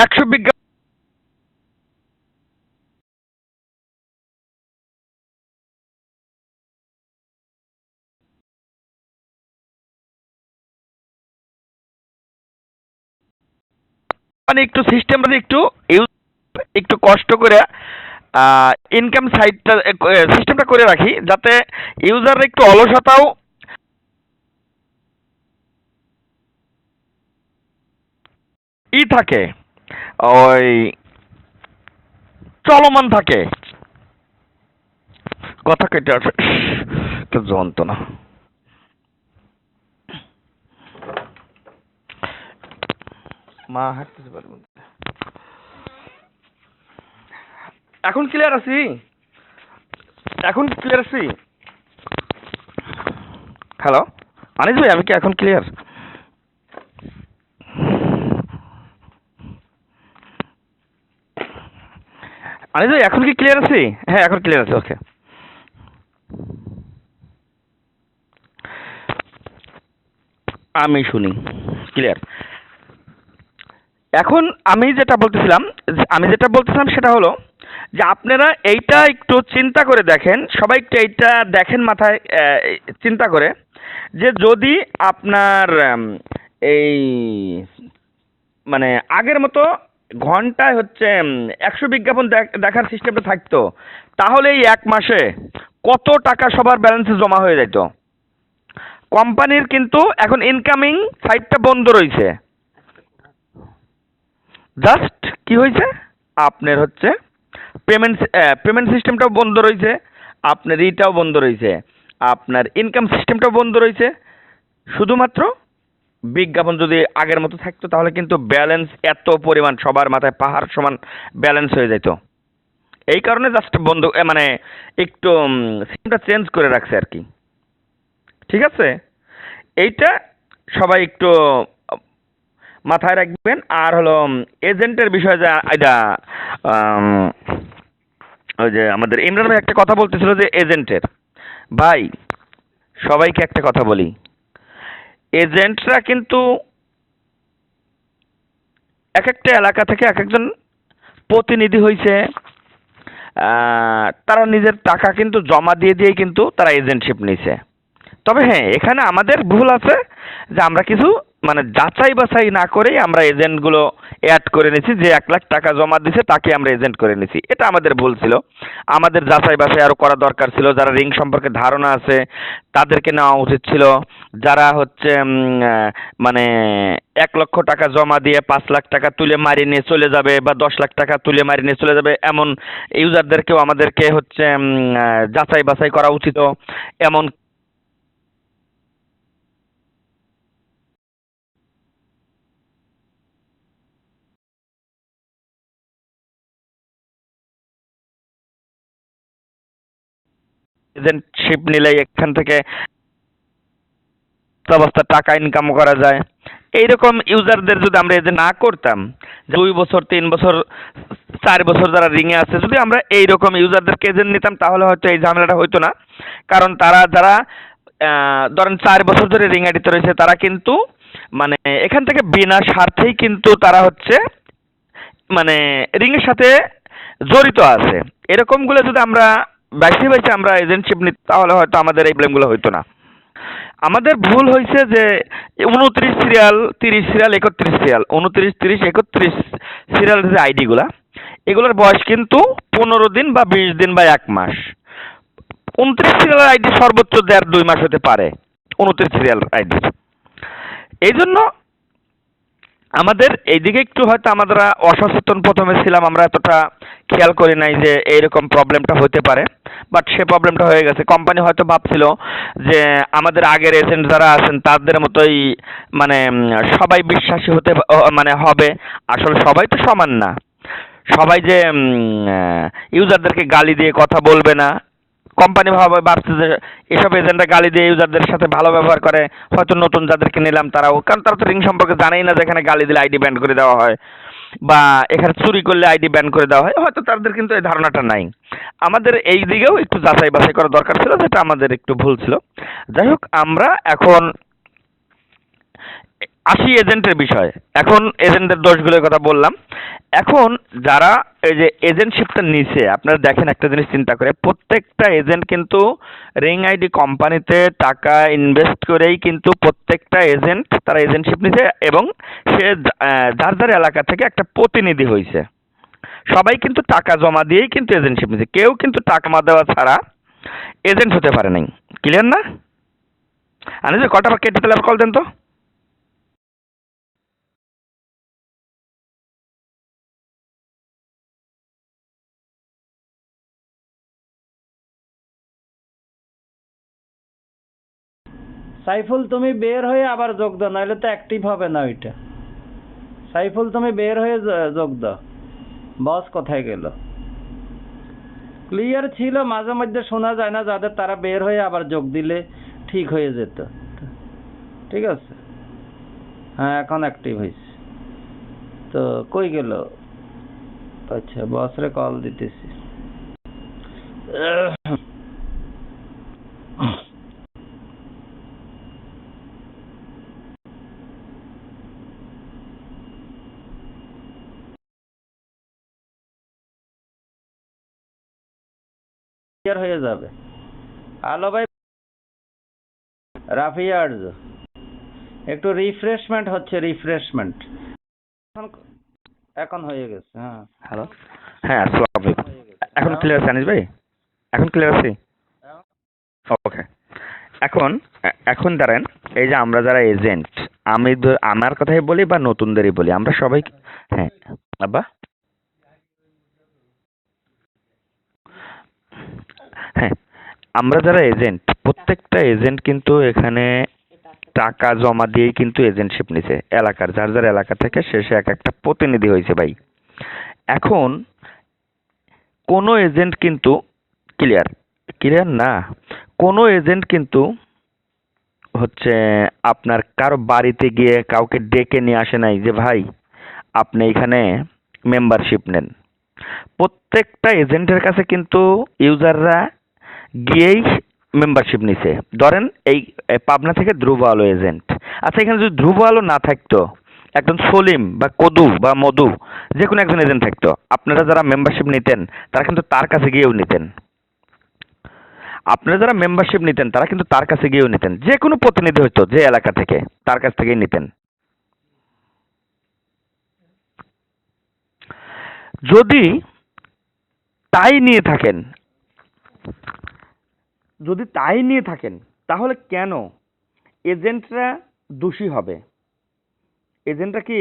100 বিজ্ঞাপন মানে একটু সিস্টেমটা একটু একটু কষ্ট করে ইনকাম সাইটটা সিস্টেমটা করে রাখি, যাতে ইউজাররা একটু অলসতাও থাকে, ওই চলমান থাকে। কথা কেটে আসে, কেউ যন্ত্রণা। মা হাঁটতে পারবো। এখন ক্লিয়ার আছি? এখন ক্লিয়ার আছি? হ্যালো আনিস ভাই, আমি কি এখন ক্লিয়ার? আনিস ভাই এখন কি ক্লিয়ার আছি? হ্যাঁ এখন ক্লিয়ার আছে, ওকে। আমি শুনি ক্লিয়ার। এখন আমি যেটা বলতেছিলাম সেটা হলো যে আপনারা এইটা একটু চিন্তা করে দেখেন, সবাই একটু এইটা দেখেন মাথায় চিন্তা করে, যে যদি আপনার এই মানে আগের মতো ঘন্টায় হচ্ছে 100 বিজ্ঞাপন দেখার সিস্টেমটা থাকতো, তাহলে এই এক মাসে কত টাকা সবার ব্যালেন্সে জমা হয়ে যেত। কোম্পানির কিন্তু এখন ইনকামিং সাইটটা বন্ধ রয়েছে। জাস্ট কি হয়েছে, আপনার হচ্ছে পেমেন্ট সিস্টেমটাও বন্ধ রয়েছে, আপনার ইটাও বন্ধ রয়েছে, আপনার ইনকাম সিস্টেমটাও বন্ধ রয়েছে। শুধুমাত্র বিজ্ঞাপন যদি আগের মতো থাকতো তাহলে কিন্তু ব্যালেন্স এত পরিমাণ সবার মাথায় পাহাড় সমান ব্যালেন্স হয়ে যেত। এই কারণে জাস্ট বন্ধ মানে একটু সিস্টেমটা চেঞ্জ করে রাখছে আর কি। ঠিক আছে, এইটা সবাই একটু মাথায় রাখবেন। আর হলো এজেন্টের বিষয়ে যে এটা ওই যে আমাদের ইমরান ভাই একটা কথা বলতেছিল যে এজেন্টের, ভাই সবাইকে একটা কথা বলি, এজেন্টরা কিন্তু এক একটা এলাকা থেকে এক একজন প্রতিনিধি হয়েছে, তারা নিজের টাকা কিন্তু জমা দিয়ে দিয়েই কিন্তু তারা এজেন্টশিপ নিছে। তবে হ্যাঁ, এখানে আমাদের ভুল আছে যে আমরা কিছু মানে যাচাই বাছাই না করেই আমরা এজেন্টগুলো অ্যাড করে নিছি, যে 1 লাখ টাকা জমা দিছে তাকে আমরা এজেন্ট করে নিছি। এটা আমাদের ভুল ছিল, আমাদের যাচাই বাছাই আরও করা দরকার ছিল। যারা রিং সম্পর্কে ধারণা আছে তাদেরকে নেওয়া উচিত ছিল। যারা হচ্ছে মানে 1 লক্ষ টাকা জমা দিয়ে 5 লাখ টাকা তুলে মারি নিয়ে চলে যাবে, বা 10 লাখ টাকা তুলে মারি নিয়ে চলে যাবে, এমন ইউজারদেরকেও আমাদেরকে হচ্ছে যাচাই বাছাই করা উচিত। এমন এজেন্টশিপ নিলে এখান থেকে অবস্থা টাকা ইনকাম করা যায়। এইরকম ইউজারদের যদি আমরা এজেন্ট না করতাম, 2 বছর 3 বছর 4 বছর যারা রিংয়ে আছে, যদি আমরা এইরকম ইউজারদেরকে এজেন্ট নিতাম তাহলে হয়তো এই ঝামেলাটা হইতো না। কারণ তারা যারা ধরেন 4 বছর ধরে রিং আইডিতে রয়েছে, তারা কিন্তু মানে এখান থেকে বিনা স্বার্থেই কিন্তু তারা হচ্ছে মানে রিংয়ের সাথে জড়িত আছে। এরকমগুলো যদি আমরা বাইসে বাইসে আমরা এজেন্টশিপ নিই তাহলে হয়তো আমাদের এই প্রবলেমগুলো হইতো না। আমাদের ভুল হয়েছে যে 29 সিরিয়াল 30 সিরিয়াল 31 সিরিয়াল 29 30 31 সিরিয়াল যে আইডিগুলা, এগুলোর বয়স কিন্তু 15 দিন বা 20 দিন বা 1 মাস। 29 সিরিয়াল আইডি সর্বোচ্চ 1.5-2 মাস হতে পারে 29 সিরিয়াল আইডি। এই জন্য আমাদের এইদিকে একটু হয়তো আমরা অসচেতন প্রথমে ছিলাম, আমরা এতটা খেয়াল করি নাই যে এইরকম প্রবলেমটা হতে পারে। বাট সে প্রবলেমটা হয়ে গেছে। কোম্পানি হয়তো ভাবছিল যে আমাদের আগের এজেন্ট যারা আছেন তাদের মতোই মানে সবাই বিশ্বাসী হতে মানে হবে। আসলে সবাই তো সমান না। সবাই যে ইউজারদেরকে গালি দিয়ে কথা বলবে না। কোম্পানি ভাবছে যে এসব এজেন্টরা গালি দিয়ে ইউজারদের সাথে ভালো ব্যবহার করে, হয়তো নতুন যাদেরকে নিলাম তারাও, কারণ তারা তো রিং সম্পর্কে জানেই না যে এখানে গালি দিলে আইডি ব্যান করে দেওয়া হয়, বা এখানে চুরি করলে আইডি ব্যান করে দেওয়া হয়, হয়তো তাদের কিন্তু এই ধারণাটা নাই। আমাদের এই দিকেও একটু যাচাই বাছাই করা দরকার ছিল, যেটা আমাদের একটু ভুল ছিল। যাই হোক, আমরা এখন আসি এজেন্টের বিষয়। এখন এজেন্টের দোষগুলোর কথা বললাম। এখন যারা এই যে এজেন্টশিপটা নিছে, আপনারা দেখেন একটা জিনিস চিন্তা করে, প্রত্যেকটা এজেন্ট কিন্তু রিং আইডি কোম্পানিতে টাকা ইনভেস্ট করেই কিন্তু প্রত্যেকটা এজেন্ট তারা এজেন্টশিপ নিছে, এবং সে যার যার এলাকা থেকে একটা প্রতিনিধি হয়েছে। সবাই কিন্তু টাকা জমা দিয়েই কিন্তু এজেন্টশিপ নিছে, কেউ কিন্তু টাকা জমা দেওয়া ছাড়া এজেন্ট হতে পারে নাই। ক্লিয়ার না? আমি যে কটা কেটে তাহলে কল দেন তো। সাইফুল তুমি বের হয়ে আবার যোগ দাও, নাহলে তো অ্যাক্টিভ হবে না ওইটা। সাইফুল তুমি বের হয়ে যোগ দাও। বস কোথায় গেল? ক্লিয়ার ছিল, মাঝে মধ্যে শোনা যায় না যাদের, তারা বের হয়ে আবার যোগ দিলে ঠিক হয়ে যেত। ঠিক আছে, হ্যাঁ এখন অ্যাক্টিভ হয়েছে। তো কই গেল? আচ্ছা, বসরে কল দিতেছি। ক্লিয়ার হয়ে যাবে। হ্যালো ভাই রাফিয়ার্জ, একটু রিফ্রেশমেন্ট হচ্ছে, রিফ্রেশমেন্ট। এখন এখন হয়ে গেছে, হ্যাঁ। হ্যালো, হ্যাঁ আসসালামু আলাইকুম। হয়ে গেছে এখন এখন। ক্লিয়ার আছে আনিস ভাই? এখন ক্লিয়ার আছে? ওকে। এখন এখন দাঁড়ান, এই যে আমরা যারা এজেন্ট, আমি আমার কথাই বলি বা নতুনদেরই বলি, আমরা সবাই, হ্যাঁ আব্বা, হ্যাঁ, আমরা যারা এজেন্ট, প্রত্যেকটা এজেন্ট কিন্তু এখানে টাকা জমা দিয়েই কিন্তু এজেন্টশিপ নিছে, এলাকার যার যার এলাকা থেকে শেষে এক একটা প্রতিনিধি হয়েছে ভাই। এখন কোনো এজেন্ট কিন্তু ক্লিয়ার ক্লিয়ার না, কোনো এজেন্ট কিন্তু হচ্ছে আপনার কারো বাড়িতে গিয়ে কাউকে ডেকে নিয়ে আসে নাই যে ভাই আপনি এখানে মেম্বারশিপ নেন। প্রত্যেকটা এজেন্টের কাছে কিন্তু ইউজাররা গিয়েই মেম্বারশিপ নিছে। ধরেন এই পাবনা থেকে ধ্রুব আলো এজেন্ট, আচ্ছা এখানে যদি ধ্রুব আলো না থাকতো, একজন সলিম বা কদু বা মধু, যে কোনো একজন এজেন্ট থাকতো, আপনারা যারা মেম্বারশিপ নিতেন তারা কিন্তু তার কাছে গিয়েও নিতেন। আপনারা যারা মেম্বারশিপ নিতেন তারা কিন্তু তার কাছে গিয়েও নিতেন, যে কোনো প্রতিনিধি হইতো যে এলাকা থেকে, তার কাছ থেকেই নিতেন। যদি তাই নিয়ে থাকেন, যদি তাই নিয়ে থাকেন, তাহলে কেন এজেন্টরা দোষী হবে? এজেন্টরা কি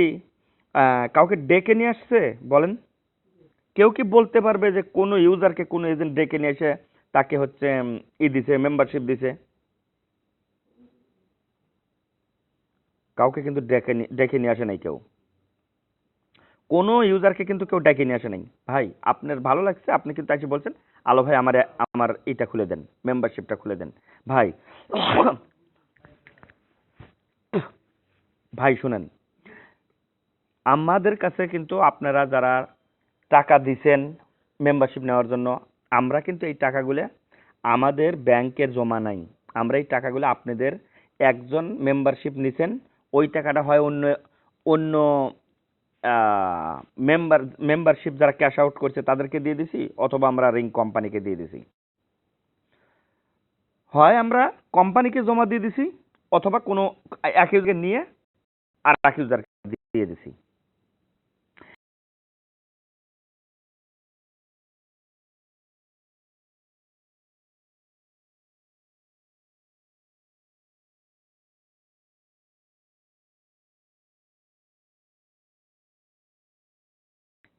কাউকে ডেকে নিয়ে আসছে বলেন? কেউ কি বলতে পারবে যে কোনো ইউজারকে কোনো এজেন্ট ডেকে নিয়ে এসে তাকে হচ্ছে দিছে, মেম্বারশিপ দিছে? কাউকে কিন্তু ডেকে নিয়ে আসে নাই কেউ, কোনো ইউজারকে কিন্তু কেউ ডেকে নিয়ে আসে নাই। ভাই আপনার ভালো লাগছে, আপনি কিন্তু এসে বলছেন আলো ভাই আমার আমার এটা খুলে দেন, মেম্বারশিপটা খুলে দেন। ভাই ভাই শুনেন, আমাদের কাছে কিন্তু আপনারা যারা টাকা দিছেন মেম্বারশিপ নেওয়ার জন্য, আমরা কিন্তু এই টাকাগুলো আমাদের ব্যাংকের জমা নাই। আমরা এই টাকাগুলো আপনাদের, একজন মেম্বারশিপ নিছেন, ওই টাকাটা হয় অন্য অন্য মেম্বারশিপ যারা ক্যাশ আউট করছে তাদেরকে দিয়ে দিছি, অথবা আমরা রিং কোম্পানিকে দিয়ে দিছি। হয় আমরা কোম্পানিকে জমা দিয়ে দিছি, অথবা কোনো এক ইউজারকে নিয়ে আর এক ইউজারকে দিয়ে দিছি।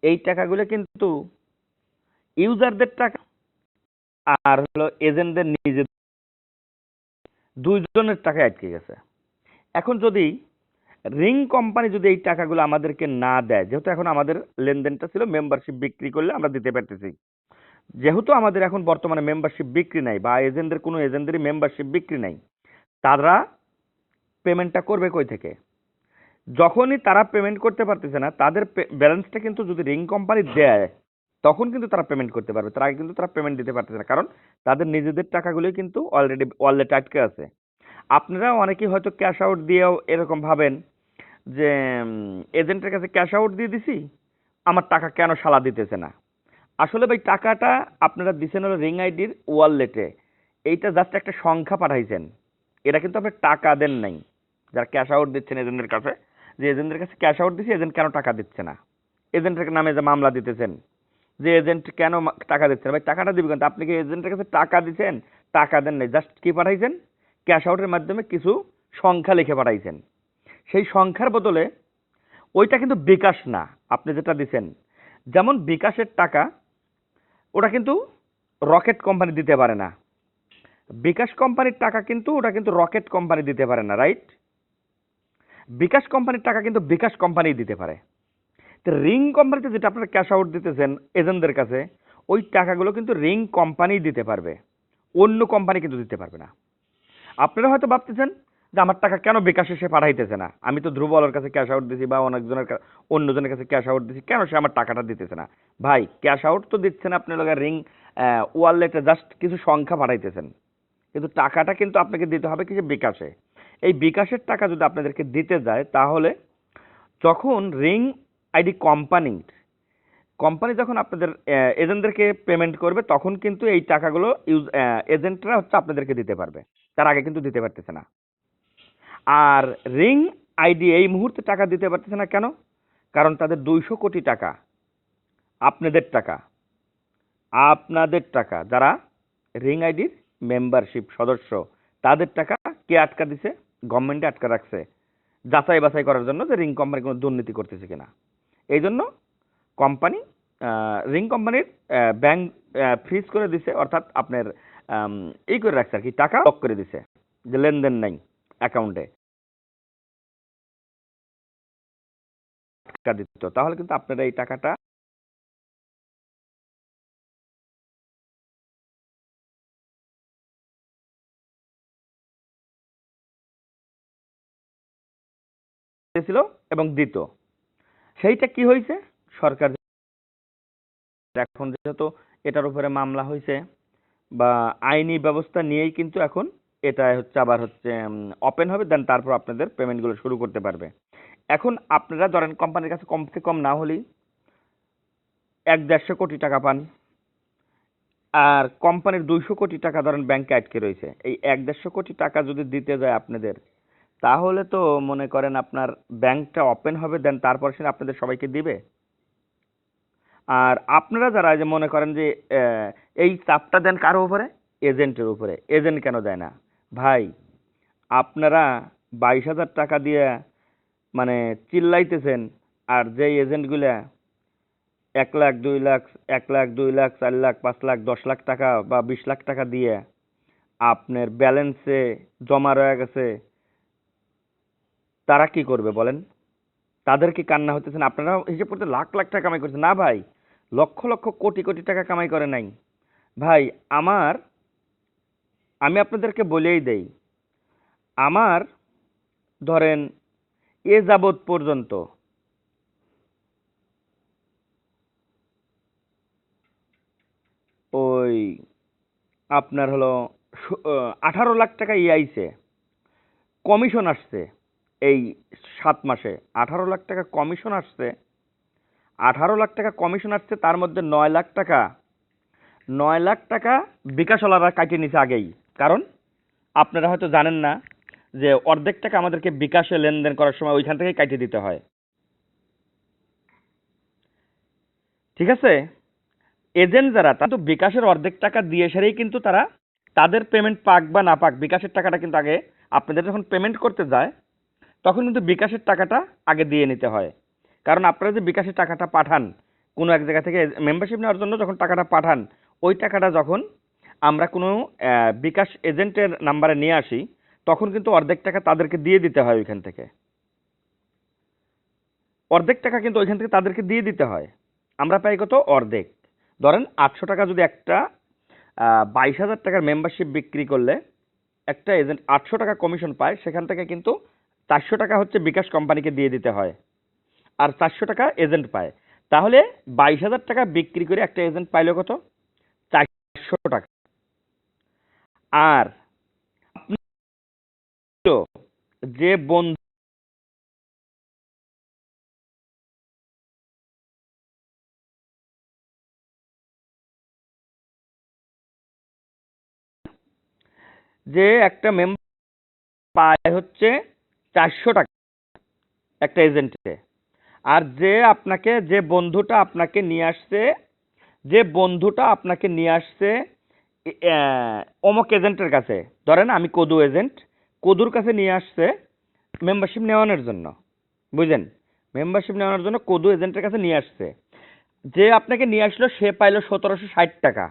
এই টাকাগুলো কিন্তু ইউজারদের টাকা, আর হলো এজেন্টদের নিজেদের, দুইজনের টাকা আটকে গেছে। এখন যদি রিং কোম্পানি যদি এই টাকাগুলো আমাদেরকে না দেয়, যেহেতু এখন আমাদের লেনদেনটা ছিল মেম্বারশিপ বিক্রি করলে আমরা দিতে পারতেছি, যেহেতু আমাদের এখন বর্তমানে মেম্বারশিপ বিক্রি নাই বা এজেন্টদের কোনো এজেন্টদেরই মেম্বারশিপ বিক্রি নাই, তারা পেমেন্টটা করবে কই থেকে? যখনই তারা পেমেন্ট করতে পারতেছে না, তাদের ব্যালেন্সটা কিন্তু যদি রিং কোম্পানি দেয়, তখন কিন্তু তারা পেমেন্ট করতে পারবে। তার আগে কিন্তু তারা পেমেন্ট দিতে পারতেছে না, কারণ তাদের নিজেদের টাকাগুলোই কিন্তু অলরেডি ওয়ালেটে আটকে আছে। আপনারা অনেকেই হয়তো ক্যাশ আউট দিয়েও এরকম ভাবেন যে এজেন্টের কাছে ক্যাশ আউট দিয়ে দিছি, আমার টাকা কেন শালা দিতেছে না। আসলে ভাই টাকাটা আপনারা দিছেন হলো রিং আইডির ওয়ালেটে, এইটা জাস্ট একটা সংখ্যা পাঠাইছেন, এটা কিন্তু আপনি টাকা দেন নাই। যারা ক্যাশ আউট দিচ্ছেন এজেন্টের কাছে, যে এজেন্টের কাছে ক্যাশ আউট দিচ্ছে, এজেন্ট কেন টাকা দিচ্ছে না, এজেন্টের নামে যে মামলা দিতেছেন যে এজেন্ট কেন টাকা দিচ্ছে না, ভাই টাকাটা দিবে কিন্তু আপনি কি এজেন্টের কাছে টাকা দিচ্ছেন? টাকা দেন নাই, জাস্ট কি পাঠাইছেন, ক্যাশ আউটের মাধ্যমে কিছু সংখ্যা লিখে পাঠাইছেন। সেই সংখ্যার বদলে ওইটা কিন্তু বিকাশ না, আপনি যেটা দিছেন। যেমন বিকাশের টাকা ওটা কিন্তু রকেট কোম্পানি দিতে পারে না, বিকাশ কোম্পানির টাকা কিন্তু ওটা কিন্তু রকেট কোম্পানি দিতে পারে না, রাইট? বিকাশ কোম্পানির টাকা কিন্তু বিকাশ কোম্পানি দিতে পারে। তো রিং কোম্পানিতে যেটা আপনারা ক্যাশ আউট দিতেছেন এজেন্টদের কাছে, ওই টাকাগুলো কিন্তু রিং কোম্পানি দিতে পারবে, অন্য কোম্পানি কিন্তু দিতে পারবে না। আপনারা হয়তো ভাবতেছেন যে আমার টাকা কেন বিকাশে সে পাঠাইতেছে না, আমি তো ধ্রুব আলোর কাছে ক্যাশ আউট দিছি বা অন্যজনের কাছে ক্যাশ আউট দিছি, কেন সে আমার টাকাটা দিতেছে না? ভাই ক্যাশ আউট তো দিচ্ছেন আপনি লোক রিং ওয়ালেটে, জাস্ট কিছু সংখ্যা পাঠাইতেছেন, কিন্তু টাকাটা কিন্তু আপনাকে দিতে হবে কিছু বিকাশে। এই বিকাশের টাকা যদি আপনাদেরকে দিতে যায়, তাহলে যখন রিং আইডি কোম্পানি যখন আপনাদের এজেন্টদেরকে পেমেন্ট করবে, তখন কিন্তু এই টাকাগুলো এজেন্টরা হচ্ছে আপনাদেরকে দিতে পারবে, তার আগে কিন্তু দিতে পারতেছে না। আর রিং আইডি এই মুহূর্তে টাকা দিতে পারতেছে না কেন? কারণ তাদের 200 কোটি টাকা আপনাদের টাকা যারা রিং আইডির মেম্বারশিপ সদস্য, তাদের টাকা কে আটকা দিছে? গভর্নমেন্টে আটকা রাখছে, যাচাই বাছাই করার জন্য যে রিং কোম্পানি কোনো দুর্নীতি করতেছে কিনা। এই জন্য কোম্পানি রিং কোম্পানির ব্যাংক ফ্রিজ করে দিছে, অর্থাৎ আপনার এই করে রাখছে আর কি, টাকা লক করে দিছে, যে লেনদেন নাই অ্যাকাউন্টে টাকা দিত, তাহলে কিন্তু আপনারা এই টাকাটা দিয়েছিল এবং দিত। সেইটা কি হয়েছে, সরকার এখন যেহেতু এটার উপরে মামলা হয়েছে বা আইনি ব্যবস্থা নিয়েই কিন্তু এখন এটা হচ্ছে আবার হচ্ছে ওপেন হবে, দেন তারপর আপনাদের পেমেন্টগুলো শুরু করতে পারবে। এখন আপনারা ধরেন কোম্পানির কাছে কমসে কম না হলেই 1-150 কোটি টাকা পান, আর কোম্পানির 200 কোটি টাকা ধরেন ব্যাংকে আটকে রয়েছে। এই 1-150 কোটি টাকা যদি দিতে যায় আপনাদের, তাহলে তো মনে করেন আপনার ব্যাংকটা ওপেন হবে, দেন তারপর সে আপনাদের সবাইকে দিবে। আর আপনারা যারা যে মনে করেন যে এই চাপটা দেন কারো উপরে, এজেন্টের উপরে। এজেন্ট কেন দেয় না? ভাই আপনারা 22,000 টাকা দিয়ে মানে চিল্লাইতেছেন, আর যেই এজেন্টগুলা 1 লাখ 2 লাখ 1 লাখ 2 লাখ 4 লাখ 5 লাখ 10 লাখ টাকা বা 20 লাখ টাকা দিয়ে আপনার ব্যালেন্সে জমা রয়ে গেছে, তারা কি করবে বলেন? তাদের কি কান্না হতেছেন? আপনারা হিসেব করতে লাখ লাখ টাকা কামাই করছেন না ভাই, লক্ষ লক্ষ কোটি কোটি টাকা কামাই করে নাই ভাই। আমি আপনাদেরকে বলেই দেই, আমার ধরেন এ যাবৎ পর্যন্ত ওই আপনার হলো 18 লাখ টাকা আইছে, কমিশন আসছে এই 7 মাসে। 18 লাখ টাকা কমিশন আসছে, 18 লাখ টাকা কমিশন আসছে, তার মধ্যে 9 লাখ টাকা বিকাশওয়ালারা কাটিয়ে নিছে আগেই। কারণ আপনারা হয়তো জানেন না যে অর্ধেক টাকা আমাদেরকে বিকাশে লেনদেন করার সময় ওইখান থেকেই কাটিয়ে দিতে হয়, ঠিক আছে? এজেন্ট যারা, তারা তো বিকাশের অর্ধেক টাকা দিয়ে সেরেই কিন্তু তারা তাদের পেমেন্ট পাক বা না পাক, বিকাশের টাকাটা কিন্তু আগে আপনাদের যখন পেমেন্ট করতে যায়, তখন কিন্তু বিকাশের টাকাটা আগে দিয়ে নিতে হয়। কারণ আপনারা যে বিকাশের টাকাটা পাঠান কোনো এক জায়গা থেকে মেম্বারশিপ নেওয়ার জন্য, যখন টাকাটা পাঠান, ওই টাকাটা যখন আমরা কোনো বিকাশ এজেন্টের নাম্বারে নিয়ে আসি, তখন কিন্তু অর্ধেক টাকা তাদেরকে দিয়ে দিতে হয় ওইখান থেকে, অর্ধেক টাকা কিন্তু ওইখান থেকে তাদেরকে দিয়ে দিতে হয়। আমরা পাই কত? অর্ধেক। ধরেন 800 টাকা যদি একটা 22,000 টাকার মেম্বারশিপ বিক্রি করলে একটা এজেন্ট 800 টাকা কমিশন পায়, সেখান থেকে কিন্তু 400 টাকা হচ্ছে বিকাশ কোম্পানিকে দিয়ে দিতে হয়, আর 400 টাকা এজেন্ট পায়। তাহলে 22,000 টাকা বিক্রি করে একটা এজেন্ট পাইলো কত? 400 টাকা। আর যে বন্ধু যে একটা মেম্বার পায় হচ্ছে 400 টাকা একটা এজেন্টে, আর যে বন্ধুটা আপনাকে নিয়ে আসছে, অমুক এজেন্টের কাছে, ধরেন আমি কদু এজেন্ট, কদুর কাছে নিয়ে আসছে মেম্বারশিপ নেওয়ানোর জন্য, বুঝলেন? মেম্বারশিপ নেওয়ানোর জন্য কদু এজেন্টের কাছে নিয়ে আসছে। যে আপনাকে নিয়ে আসলো সে পাইলো 1760 টাকা।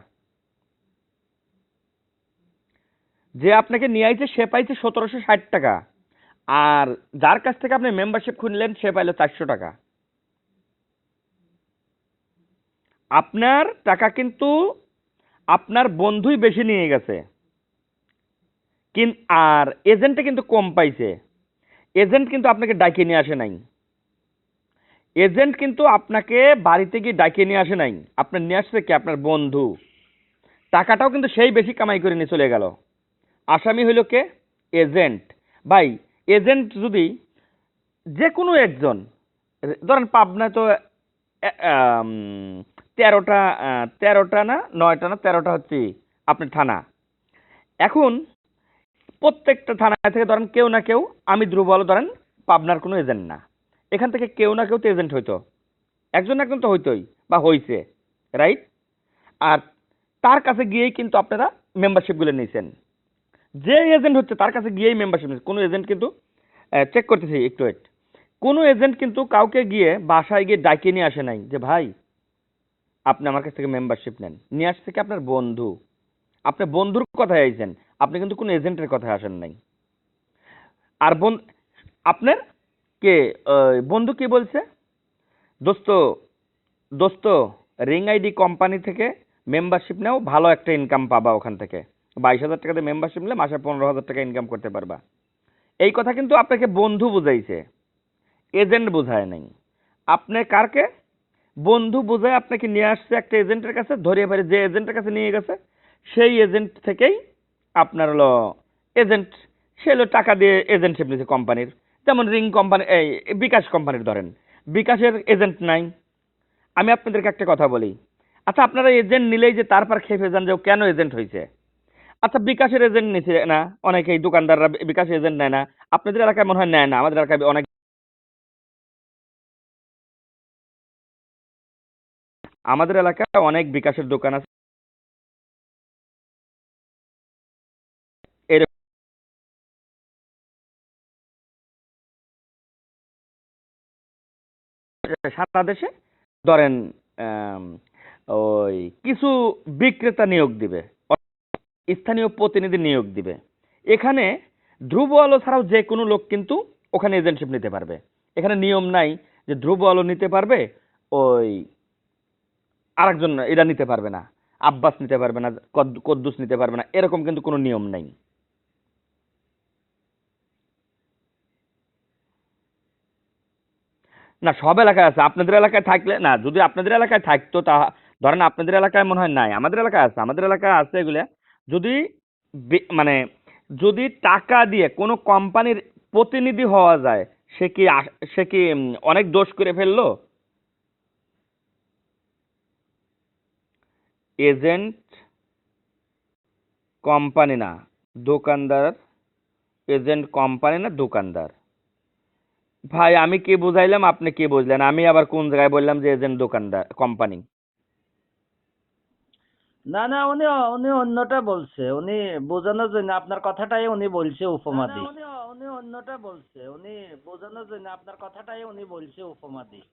যে আপনাকে নিয়ে আইছে সে পাইছে 1760 টাকা, আর যার কাছ থেকে আপনি মেম্বারশিপ খুললেন সে পাইলো 400 টাকা। আপনার টাকা কিন্তু আপনার বন্ধুই বেশি নিয়ে গেছে, আর এজেন্টে কিন্তু কম পাইছে। এজেন্ট কিন্তু আপনাকে ডাকিয়ে নিয়ে আসে নাই, এজেন্ট কিন্তু আপনাকে বাড়িতে গিয়ে ডাকিয়ে নিয়ে আসে নাই, আপনার নিয়ে আসছে কি আপনার বন্ধু। টাকাটাও কিন্তু সেই বেশি কামাই করে নিয়ে চলে গেল। আসামি হইল কে? এজেন্ট। ভাই, এজেন্ট যদি যে কোনো একজন, ধরেন পাবনা তো 13টা, 13টা না 9টা না 13টা হচ্ছে আপনার থানা। এখন প্রত্যেকটা থানা থেকে ধরেন কেউ না কেউ, আমি ধ্রুব আলো ধরেন পাবনার কোনো এজেন্ট না, এখান থেকে কেউ না কেউ তো এজেন্ট হইতো, একজন একজন তো হইতোই বা হইছে, রাইট? আর তার কাছে গিয়েই কিন্তু আপনারা মেম্বারশিপ গুলো নিয়েছেন। যে এজেন্ট হচ্ছে তার কাছে গিয়েই মেম্বারশিপ নিয়েছে। কোনো এজেন্ট কিন্তু চেক করতেছি একটু ওয়েট, কোনো এজেন্ট কিন্তু কাউকে গিয়ে বাসায় গিয়ে ডাকিয়ে নিয়ে আসে নাই যে ভাই আপনি আমার কাছ থেকে মেম্বারশিপ নেন। নিয়ে আসছে কি আপনার বন্ধু, আপনার বন্ধুর কথায় আইছেন, আপনি কিন্তু কোনো এজেন্টের কথায় আসেন নাই। আর আপনার কে বন্ধু কি বলছে? দোস্ত, দোস্ত, রিং আইডি কোম্পানি থেকে মেম্বারশিপ নাও, ভালো একটা ইনকাম পাবা ওখান থেকে। 22,000 টাকা দিয়ে মেম্বারশিপ নিলে মাসে 15,000 টাকা ইনকাম করতে পারবা। এই কথা কিন্তু আপনাকে বন্ধু বুঝাইছে, এজেন্ট বোঝায় নাই। আপনি কারকে? বন্ধু বোঝায় আপনাকে নিয়ে আসছে একটা এজেন্টের কাছে, ধরিয়ে ফেলে যে এজেন্টের কাছে নিয়ে গেছে সেই এজেন্ট থেকেই আপনার হলো এজেন্ট, সে হলো টাকা দিয়ে এজেন্টশিপ নিয়েছে কোম্পানির। যেমন রিং কোম্পানি, এই বিকাশ কোম্পানির ধরেন, বিকাশের এজেন্ট নাই। আমি আপনাদেরকে একটা কথা বলি, আচ্ছা আপনারা এজেন্ট নিলেই যে তারপর খেপে যান যে ও কেন এজেন্ট হয়েছে? আচ্ছা বিকাশের এজেন্ট নিছে না, অনেকেই দোকানদাররা বিকাশ এজেন্ট নেয় না। আপনাদের এলাকায় মনে হয় নেয় না, আমাদের এলাকায় অনেক, আমাদের এলাকায় অনেক বিকাশের দোকান আছে। এরকম সারা দেশে ধরেন আম, ওই কিছু বিক্রেতা নিয়োগ দিবে, স্থানীয় প্রতিনিধি নিয়োগ দিবে। এখানে ধ্রুব আলো ছাড়াও যে কোনো লোক কিন্তু ওখানে এজেন্টশিপ নিতে পারবে। এখানে নিয়ম নাই যে ধ্রুব আলো নিতে পারবে, ওই আরেকজন এরা নিতে পারবে না, আব্বাস নিতে পারবে না, কদ্দুস নিতে পারবে না, এরকম কিন্তু কোনো নিয়ম নাই। না, সব এলাকায় আছে। আপনাদের এলাকায় থাকলে না, যদি আপনাদের এলাকায় থাকতো তা ধরেন, আপনাদের এলাকায় মনে হয় নাই, আমাদের এলাকায় আছে, আমাদের এলাকায় আছে এগুলা। যদি মানে যদি টাকা দিয়ে কোনো কোম্পানির প্রতিনিধি হওয়া যায়, সে কি অনেক দোষ করে ফেললো? এজেন্ট কোম্পানি না দোকানদার, এজেন্ট কোম্পানি না দোকানদার। ভাই আমি কি বুঝাইলাম, আপনি কি বুঝলেন? আমি আবার কোন জায়গায় বললাম যে এজেন্ট দোকানদার কোম্পানি? না না, উনি উনি অন্যটা বলছে, উনি বোঝানোর জন্য আপনার কথাটাই উনি বলছে উপমা দিয়ে। উনি অন্যটা বলছে, উনি বোঝানোর জন্য আপনার কথাটাই উনি বলছে উপমা দিয়ে।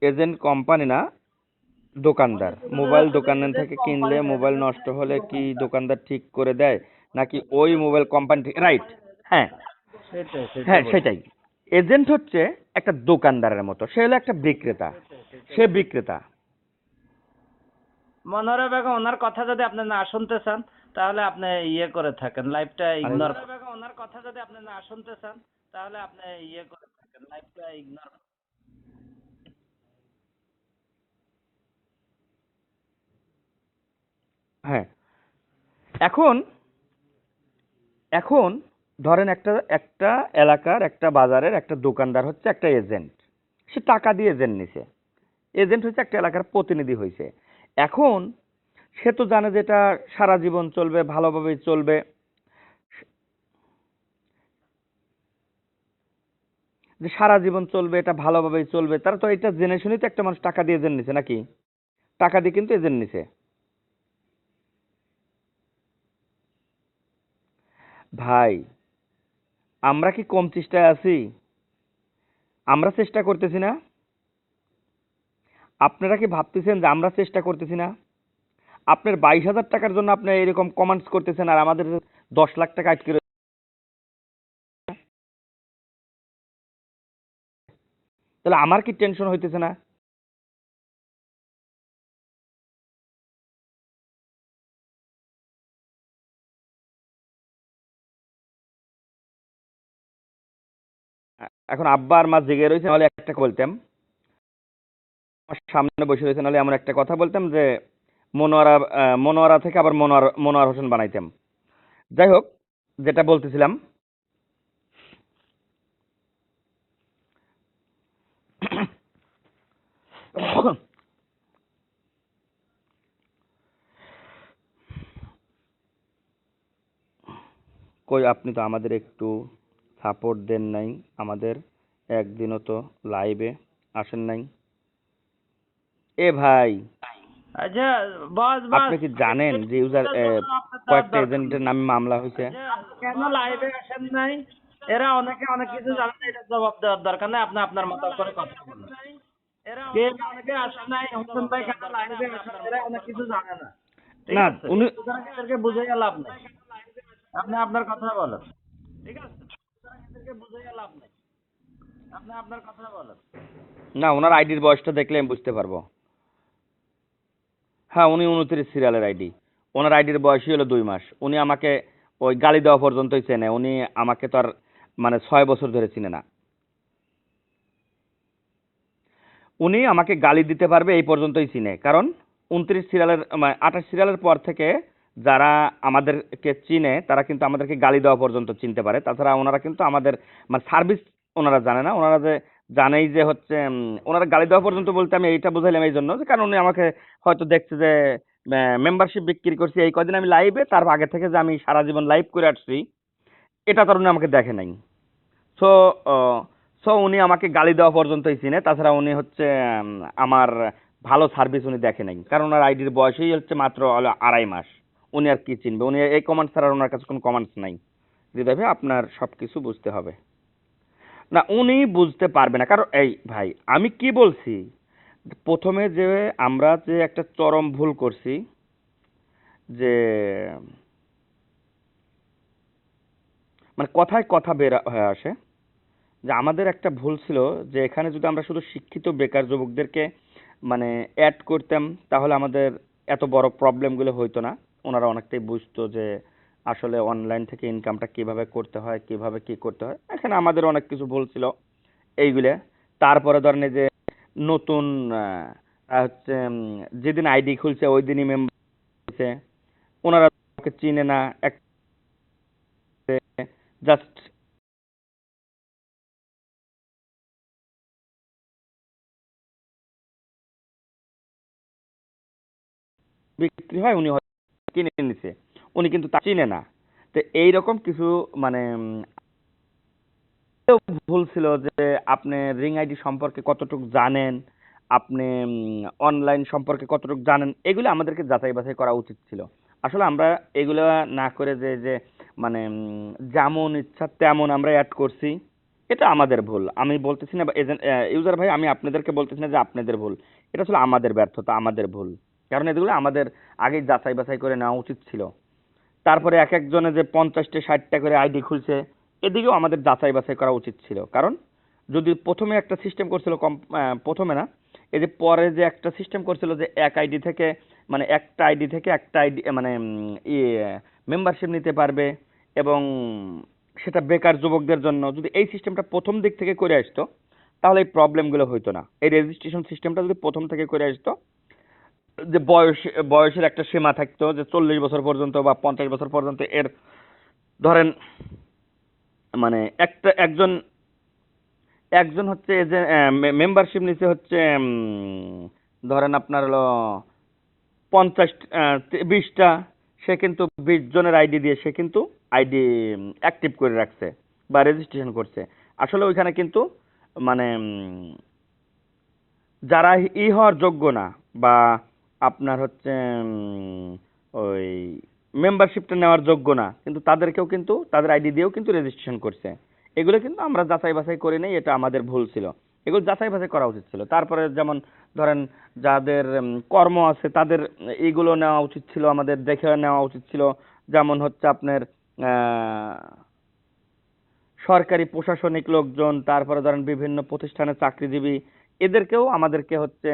এজেন্ট কোম্পানি না দোকানদার। মোবাইল দোকানের থেকে কিনলে মোবাইল নষ্ট হলে কি দোকানদার ঠিক করে দেয়, নাকি ওই মোবাইল কোম্পানি থেকে? রাইট, হ্যাঁ, সেটাই হ্যাঁ বলছে। সেটাই। এজেন্ট হচ্ছে একটা দোকানদারের মতো, সে হলো একটা বিক্রেতা, সে বিক্রেতা। মনোহরা বেগম, ওনার কথা যদি আপনি না শুনতে চান তাহলে আপনি ইয়ে করে থাকেন, লাইভটা আরে ইগনোর। মনোহরা বেগম, ওনার কথা যদি আপনি না শুনতে চান তাহলে আপনি ইয়ে করে থাকেন, লাইভটা ইগনোর। হ্যাঁ, এখন এখন ধরেন একটা একটা এলাকার একটা বাজারের একটা দোকানদার হচ্ছে একটা এজেন্ট, সে টাকা দিয়ে এজেন্ট নিছে, এজেন্ট হচ্ছে একটা এলাকার প্রতিনিধি হয়েছে। এখন সে তো জানে যে এটা সারা জীবন চলবে, ভালোভাবেই চলবে, যে সারা জীবন চলবে, এটা ভালোভাবেই চলবে, তারা তো এটা জেনে শুনেই তো একটা মানুষ টাকা দিয়ে এজেন্ট নিছে নাকি? টাকা দিয়ে কিন্তু এজেন্ট নিছে। ভাই, আমরা কি কম চেষ্টায় আছি? আমরা চেষ্টা করতেছি না? আপনারা কি ভাবতেছেন যে আমরা চেষ্টা করতেছি না? আপনার 22,000 টাকার জন্য আপনি এরকম কমেন্টস করতেছেন, আর আমাদের 10 লাখ টাকা আটকে রয়েছে। তাহলে আমার কি টেনশন হইতেছে না? এখন আব্বা আর মা জেগে রয়েছে, নাহলে একটা কথা বলতাম, আমার সামনে বসে রয়েছে, নাহলে এমন একটা কথা বলতাম যে মনোয়ারা, মনোয়ারা থেকে আবার মনোয়ার মনোয়ার হোসেন বানাইতাম। যাই হোক, যেটা বলতেছিলাম, কই আপনি তো আমাদের একটু সাপোর্ট দেন নাই, আমাদের একদিনও তো লাইভে আসেন নাই। এ ভাই, আচ্ছা, বস আপনি বস কি জানেন যে ইউজার এটার জন্য আপনার দেওয়ার কয়েকটা দরকার নেই। এজেন্টের নামে মামলা হয়েছে? আপনি কেন লাইভে আসেন নাই? এরা অনেকে অনেক কিছু জানে না, এটার জবাব দেওয়ার দরকার নেই, আপনি আপনার মতো করে কথা বলুন। কে অনেকে আসে নাই, হোসেন ভাই কেন লাইভে আসেন, এরা অনেক কিছু জানে না, ঠিক না আছে? উনি, সুতরাং এদেরকে বুঝাইয়া লাভ নেই, আপনি আপনার কথা বলেন, ঠিক আছে? সুতরাং এদেরকে বুঝাইয়া লাভ নেই, আপনি আপনার কথা বলেন। না ওনার আইডির বয়সটা দেখলে আমি বুঝতে পারবো। হ্যাঁ, উনি 29 সিরিয়ালের আইডি। ওনার আইডির বয়সই হলো 2 মাস। উনি আমাকে ওই গালি দেওয়া পর্যন্তই চেনে, উনি আমাকে তো আর মানে 6 বছর ধরে চিনে না। উনি আমাকে গালি দিতে পারবে এই পর্যন্তই চিনে, কারণ 28 সিরিয়ালের পর থেকে যারা আমাদেরকে চিনে তারা কিন্তু আমাদেরকে গালি দেওয়া পর্যন্ত চিনতে পারে। তাছাড়া ওনারা কিন্তু আমাদের মানে সার্ভিস ওনারা জানে না, ওনারা যে জানেই যে হচ্ছে ওনারা গালি দেওয়া পর্যন্ত বলতে আমি এইটা বুঝাইলাম এই জন্য যে কারণ উনি আমাকে হয়তো দেখছে যে মেম্বারশিপ বিক্রি করছি এই কদিন আমি লাইভে, তার আগে থেকে যে আমি সারা জীবন লাইভ করে আসছি, এটা তার উনি আমাকে দেখে নাই। সো সো উনি আমাকে গালি দেওয়া পর্যন্তই চিনে, তাছাড়া উনি হচ্ছে আমার ভালো সার্ভিস উনি দেখে নাই, কারণ ওনার আইডির বয়সই হচ্ছে মাত্র হলো 2.5 মাস। উনি আর কি চিনবে? উনি এই কমান্ড ছাড়া আর ওনার কাছে কোনো কমান্ডস নাই। হৃদয় ভাই, আপনার সবকিছু বুঝতে হবে। না উনি বুঝতে পারবে না, কারণ এই ভাই আমি কি বলছি, প্রথমে যে আমরা যে একটা চরম ভুল করছি, যে মানে কথায় কথা বের হয়ে আসে, যে আমাদের একটা ভুল ছিল যে এখানে যদি আমরা শুধু শিক্ষিত বেকার যুবকদেরকে মানে অ্যাড করতাম, তাহলে আমাদের এত বড় প্রবলেমগুলো হইতো না। ওনারা অনেকটাই বুঝতো যে আসলে অনলাইন থেকে ইনকামটা কিভাবে করতে হয়, কিভাবে কি করতে হয়। এখানে আমাদের অনেক কিছু ভুল ছিল এইগুলা। তারপরে ধরেন এই যে নতুন হচ্ছে যেদিন আইডি খুলছে ওই দিনই মেম্বার হয়েছে, ওনারা ওকে চিনে না, এক জাস্ট বিক্রি হয়, উনি হয়তো কিনে নিছে, উনি কিন্তু তা চিনে না। তো এইরকম কিছু মানে ভুল ছিল যে আপনি রিং আইডি সম্পর্কে কতটুকু জানেন, আপনি অনলাইন সম্পর্কে কতটুকু জানেন, এগুলো আমাদেরকে যাচাই বাছাই করা উচিত ছিল। আসলে আমরা এগুলো না করে যে যে মানে যেমন ইচ্ছা তেমন আমরা অ্যাড করছি, এটা আমাদের ভুল। আমি বলতেছি না এজেন্ট ইউজার ভাই, আমি আপনাদেরকে বলতেছি না যে আপনাদের ভুল, এটা আসলে আমাদের ব্যর্থতা, আমাদের ভুল। কারণ এগুলো আমাদের আগেই যাচাই বাছাই করে নেওয়া উচিত ছিল। তারপরে এক একজনে যে 50টা 60টা করে আইডি খুলছে, এদিকেও আমাদের যাচাই বাছাই করা উচিত ছিল। কারণ যদি প্রথমে একটা সিস্টেম করছিল, প্রথমে না, এই যে পরে যে একটা সিস্টেম করছিল যে এক আইডি থেকে মানে একটা আইডি থেকে একটা আইডি মানে মেম্বারশিপ নিতে পারবে, এবং সেটা বেকার যুবকদের জন্য, যদি এই সিস্টেমটা প্রথম দিক থেকে করে আসতো তাহলে এই প্রবলেমগুলো হইতো না। এই রেজিস্ট্রেশন সিস্টেমটা যদি প্রথম থেকে করে আসতো, যে বয়সের একটা সীমা থাকতো যে 40 বছর পর্যন্ত বা 50 বছর পর্যন্ত এর ধরেন মানে একজন একজন হচ্ছে যে মেম্বারশিপ নিচে হচ্ছে ধরেন আপনার হলো 50 20টা, সে কিন্তু 20 জনের আইডি দিয়ে সে কিন্তু আইডি অ্যাক্টিভ করে রাখছে বা রেজিস্ট্রেশন করছে। আসলে ওইখানে কিন্তু মানে যারা হওয়ার যোগ্য না বা আপনার হচ্ছে ওই মেম্বারশিপটা নেওয়ার যোগ্য না, কিন্তু তাদেরকেও কিন্তু তাদের আইডি দিয়েও কিন্তু রেজিস্ট্রেশন করছে। এগুলো কিন্তু আমরা যাচাই বাছাই করে নেই, এটা আমাদের ভুল ছিল। এগুলো যাচাই বাছাই করা উচিত ছিল। তারপরে যেমন ধরেন যাদের কর্ম আছে তাদের এইগুলো নেওয়া উচিত ছিল, আমাদের দেখে নেওয়া উচিত ছিল। যেমন হচ্ছে আপনার আহ সরকারি প্রশাসনিক লোকজন, তারপরে ধরেন বিভিন্ন প্রতিষ্ঠানে চাকরিজীবী, এদেরকেও আমাদেরকে হচ্ছে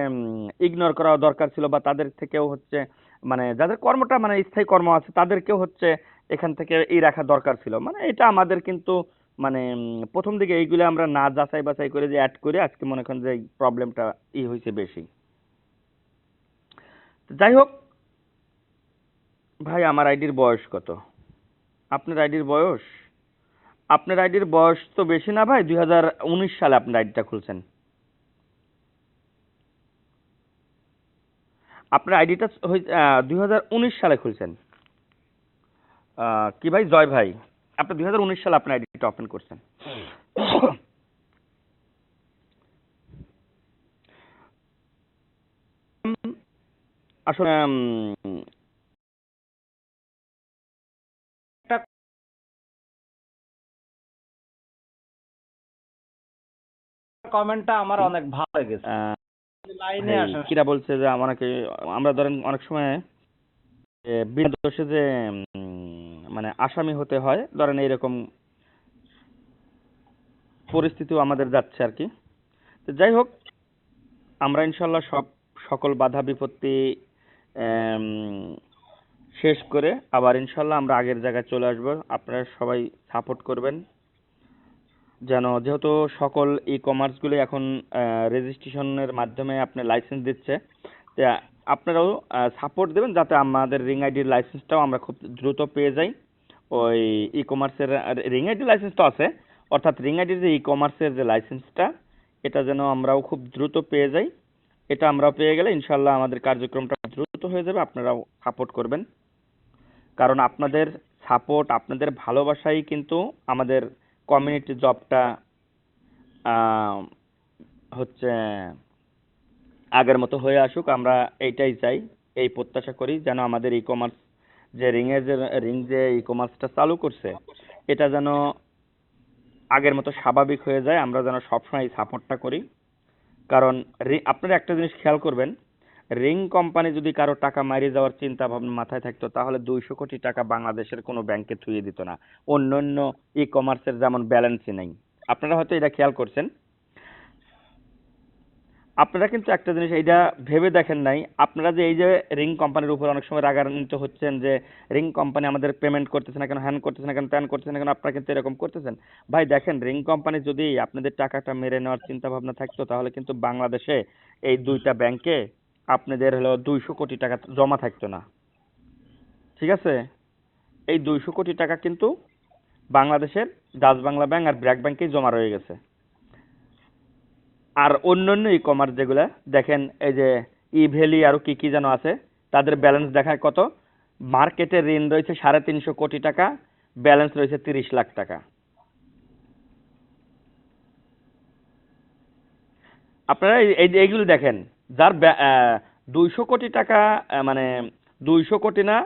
ইগনোর করা দরকার ছিল, বা তাদের থেকেও হচ্ছে মানে যাদের কর্মটা মানে স্থায়ী কর্ম আছে তাদেরকেও হচ্ছে এখান থেকে রাখা দরকার ছিল। মানে এটা আমাদের কিন্তু মানে প্রথম দিকে এইগুলো আমরা না যাচাই বাছাই করে যে অ্যাড করে আজকে মনে করেন যে প্রবলেমটা হয়েছে বেশি। যাই হোক ভাই, আমার আইডির বয়স কত? আপনার আইডির বয়স, আপনার আইডির বয়স তো বেশি না ভাই। 2019 সালে আপনার আইডিটা খুলছেন। আপনার আইডিটা 2019 সালে খুলছেন। কি ভাই, জয় ভাই, আপনি 2019 সালে আপনার আইডিটা ওপেন করছেন। আসলে একটা কমেন্টটা আমার অনেক ভালো লেগেছে, লাইনে ভাই আসেন। কিরা বলছে যে আমাকে, আমরা ধরেন অনেক সময় বিনা দোষে যে মানে আসামি হতে হয়, ধরেন এইরকম পরিস্থিতিও আমাদের যাচ্ছে আর কি। তো যাই হোক, আমরা ইনশাল্লাহ সকল বাধা বিপত্তি আম, শেষ করে আবার ইনশাল্লাহ আমরা আগের জায়গায় চলে আসবো। আপনারা সবাই সাপোর্ট করবেন যেন, যেহেতু সকল ই কমার্স গুলো এখন রেজিস্ট্রেশনের মাধ্যমে আপনি লাইসেন্স দিচ্ছে, তো আপনারাও সাপোর্ট দেবেন যাতে আমাদের রিং আইডির লাইসেন্সটাও আমরা খুব দ্রুত পেয়ে যাই। ওই ই কমার্সের রিং আইডি লাইসেন্স তো আছে, অর্থাৎ রিং আইডির যে ই কমার্সের যে লাইসেন্সটা, এটা যেন আমরাও খুব দ্রুত পেয়ে যাই। এটা আমরা পেয়ে গেলে ইনশাল্লাহ আমাদের কার্যক্রমটা দ্রুত হয়ে যাবে। আপনারাও সাপোর্ট করবেন, কারণ আপনাদের সাপোর্ট, আপনাদের ভালোবাসাই কিন্তু আমাদের কমিউনিটি জবটা হচ্ছে আগের মতো হয়ে আসুক। আমরা এইটাই চাই, এই প্রত্যাশা করি যেন আমাদের ই কমার্স যে রিং যে ই কমার্সটা চালু করছে, এটা যেন আগের মতো স্বাভাবিক হয়ে যায়। আমরা যেন সবসময় এই সাপোর্টটা করি। কারণ আপনারা একটা জিনিস খেয়াল করবেন, রিং কোম্পানি যদি কারো টাকা মারিয়ে যাওয়ার চিন্তা ভাবনা মাথায় থাকতো, তাহলে 200 কোটি টাকা বাংলাদেশের কোনো ব্যাংকে থুয়ে দিত না। অন্য অন্য ই কমার্সের যেমন ব্যালেন্সই নেই। আপনারা হয়তো এটা খেয়াল করছেন। আপনারা কিন্তু একটা জিনিস এইটা ভেবে দেখেন নাই, আপনারা যে এই যে রিং কোম্পানির উপর অনেক সময় রাগান্বিত হচ্ছেন যে রিং কোম্পানি আমাদের পেমেন্ট করতেছে না কেন, হ্যান করতেছে না কেন, ত্যান করতেছে না কেন, আপনারা কিন্তু এরকম করতেছেন। ভাই দেখেন, রিং কোম্পানি যদি আপনাদের টাকাটা মেরে নেওয়ার চিন্তা ভাবনা থাকতো, তাহলে কিন্তু বাংলাদেশে এই দুইটা ব্যাংকে আপনাদের হলো 200 কোটি টাকা জমা থাকতো না। ঠিক আছে? এই 200 কোটি টাকা কিন্তু বাংলাদেশের ডাচ বাংলা ব্যাংক আর ব্র্যাক ব্যাংকেই জমা রয়ে গেছে। আর অন্যান্য ই কমার্স যেগুলা দেখেন, এই যে ই ভ্যালি আরো কি কি যেন আছে, তাদের ব্যালেন্স দেখায় কত, মার্কেটে ঋণ রয়েছে 350 কোটি টাকা, ব্যালেন্স রয়েছে 30 লাখ টাকা। আপনারা এইগুলো দেখেন, যার 200 কোটি টাকা মানে 200 কোটি না,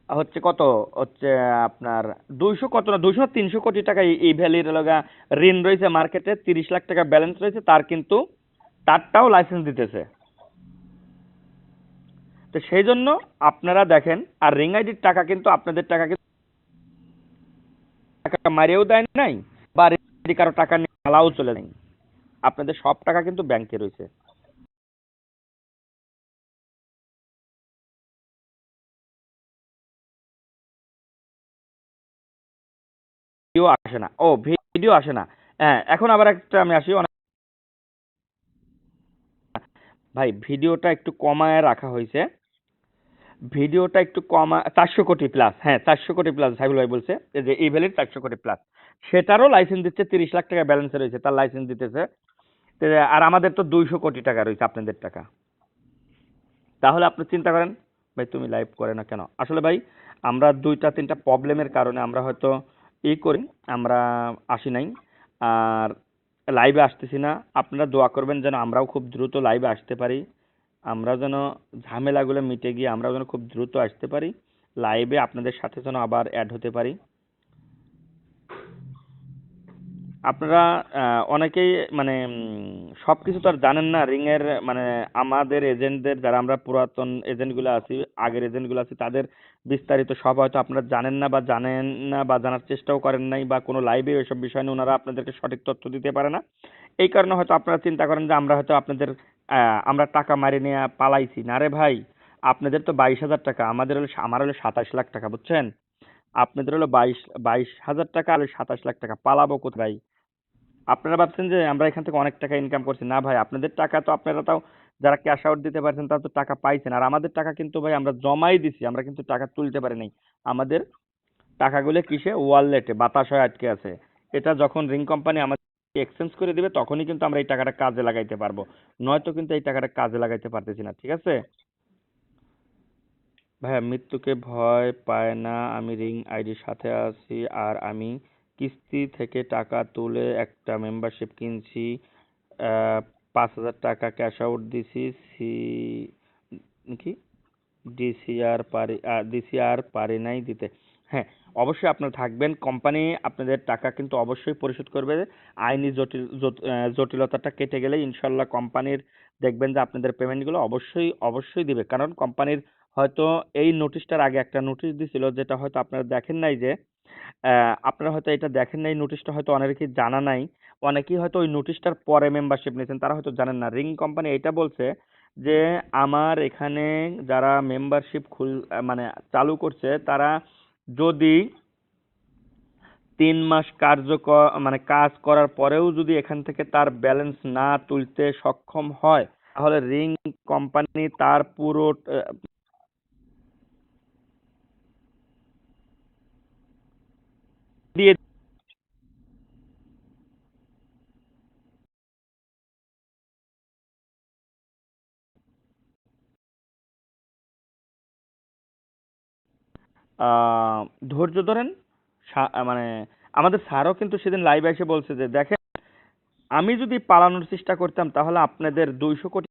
হচ্ছে কত, হচ্ছে আপনার 200 কত না, 200 300 কোটি টাকা এই ভ্যালির লগা ঋণ রয়েছে মার্কেটে, 30 লাখ টাকা ব্যালেন্স রয়েছে, তার কিন্তু তারটাও লাইসেন্স দিতেছে। তো সেই জন্য আপনারা দেখেন, আর রিং আইডির টাকা কিন্তু আপনাদের টাকা কিন্তু টাকা মারিয়েও দেয় নাই, বা রিং আইডি কারো টাকা নিয়ে পালাও চলে নাই। আপনাদের সব টাকা কিন্তু ব্যাংকে রয়েছে। ভিডিও আসে না, ও ভিডিও আসে না। হ্যাঁ, এখন আবার একটা আমি আসি। ভাই ভিডিওটা একটু কমায় রাখা হয়েছে, ভিডিওটা একটু কম, 400 কোটি প্লাস, হ্যাঁ 400 কোটি প্লাস সাইবুল ভাই বলছে, এই যে এই ভ্যালির 400 কোটি প্লাস, সেটারও লাইসেন্স দিচ্ছে, 30 লাখ টাকা ব্যালেন্সে রয়েছে, তার লাইসেন্স দিতেছে। তো আর আমাদের তো 200 কোটি টাকা রয়েছে আপনাদের টাকা। তাহলে আপনি চিন্তা করেন ভাই, তুমি লাইভ করে না কেন? আসলে ভাই আমরা 2-3টা প্রবলেমের কারণে আমরা হয়তো করি, আমরা আসি নাই, আর লাইভে আসতেছি না। আপনারা দোয়া করবেন যেন আমরাও খুব দ্রুত লাইভে আসতে পারি, আমরা যেন ঝামেলাগুলো মিটে গিয়ে আমরাও যেন খুব দ্রুত আসতে পারি লাইভে, আপনাদের সাথে যেন আবার অ্যাড হতে পারি। আপনারা অনেকেই মানে সবকিছু তো আর জানেন না রিং এর, মানে আমাদের এজেন্টদের যারা আমরা পুরাতন এজেন্টগুলো আছি, আগের এজেন্টগুলো আছি, তাদের বিস্তারিত সব হয়তো আপনারা জানেন না বা জানার চেষ্টাও করেন নাই, বা কোনো লাইভে ওইসব বিষয় নিয়ে ওনারা আপনাদেরকে সঠিক তথ্য দিতে পারে না। এই কারণে হয়তো আপনারা চিন্তা করেন যে আমরা হয়তো আপনাদের আমরা টাকা মারি নিয়ে পালাইছি। না রে ভাই, আপনাদের তো 22,000 টাকা, আমার হলো 27 লাখ টাকা, বুঝছেন? আপনাদের হলো 22,000 টাকা আর 27 লাখ টাকা, পালাবো কোথায়? আপনারা ভাবছেন যে আমরা এখান থেকে অনেক টাকা ইনকাম করছি, না ভাই, আপনাদের টাকা তো আপনারা তাও যারা ক্যাশ আউট দিতে পারছেন তারা তো টাকা পাইছেন, আর আমাদের টাকা কিন্তু ভাই আমরা জমাই দিছি, আমরা কিন্তু টাকা তুলতে পারি নাই। আমাদের টাকাগুলো কিসে? ওয়ালেটে বাতাস হয়ে আটকে আছে। এটা যখন রিং কোম্পানি আমাদের এক্সচেঞ্জ করে দিবে তখনই কিন্তু আমরা এই টাকাটা কাজে লাগাইতে পারবো, নয়তো কিন্তু এই টাকাটা কাজে লাগাইতে পারতেছি না, ঠিক আছে? ভাইয়া মৃত্যুকে ভয় পায় না, আমি রিং আইডির সাথে আছি, আর আমি কিস্তি থেকে টাকা তুলে একটা মেম্বারশিপ কিনছি, 5,000 টাকা ক্যাশ আউট দিছি, কি ডিসিআর পারি নাই দিতে। হ্যাঁ, অবশ্যই আপনারা থাকবেন, কোম্পানি আপনাদের টাকা কিন্তু অবশ্যই পরিশোধ করবে। আইনি জটিলতাটা কেটে গেলে ইনশাল্লাহ কোম্পানির দেখবেন যে আপনাদের পেমেন্টগুলো অবশ্যই অবশ্যই দিবে, কারণ কোম্পানির হয়তো এই নোটিশটার আগে একটা নোটিশ দিছিল, যেটা হয়তো আপনারা দেখেন নাই, যে আপনারা হয়তো এটা দেখেন নাই, নোটিশটা হয়তো অনেকেই জানা নাই, অনেকেই হয়তো ওই নোটিশটার পরে মেম্বারশিপ নিয়েছেন, তারা হয়তো জানেন না। রিং কোম্পানি এটা বলছে যে আমার এখানে যারা মেম্বারশিপ মানে চালু করছে, তারা যদি 3 মাস মানে কাজ করার পরেও যদি এখান থেকে তার ব্যালেন্স না তুলতে সক্ষম হয়, তাহলে রিং কোম্পানি তার পুরো দিয়ে আহ, ধৈর্য ধরেন। মানে আমাদের স্যারও কিন্তু সেদিন লাইভে এসে বলছে যে দেখেন, আমি যদি পালানোর চেষ্টা করতাম তাহলে আপনাদের 200 কোটি,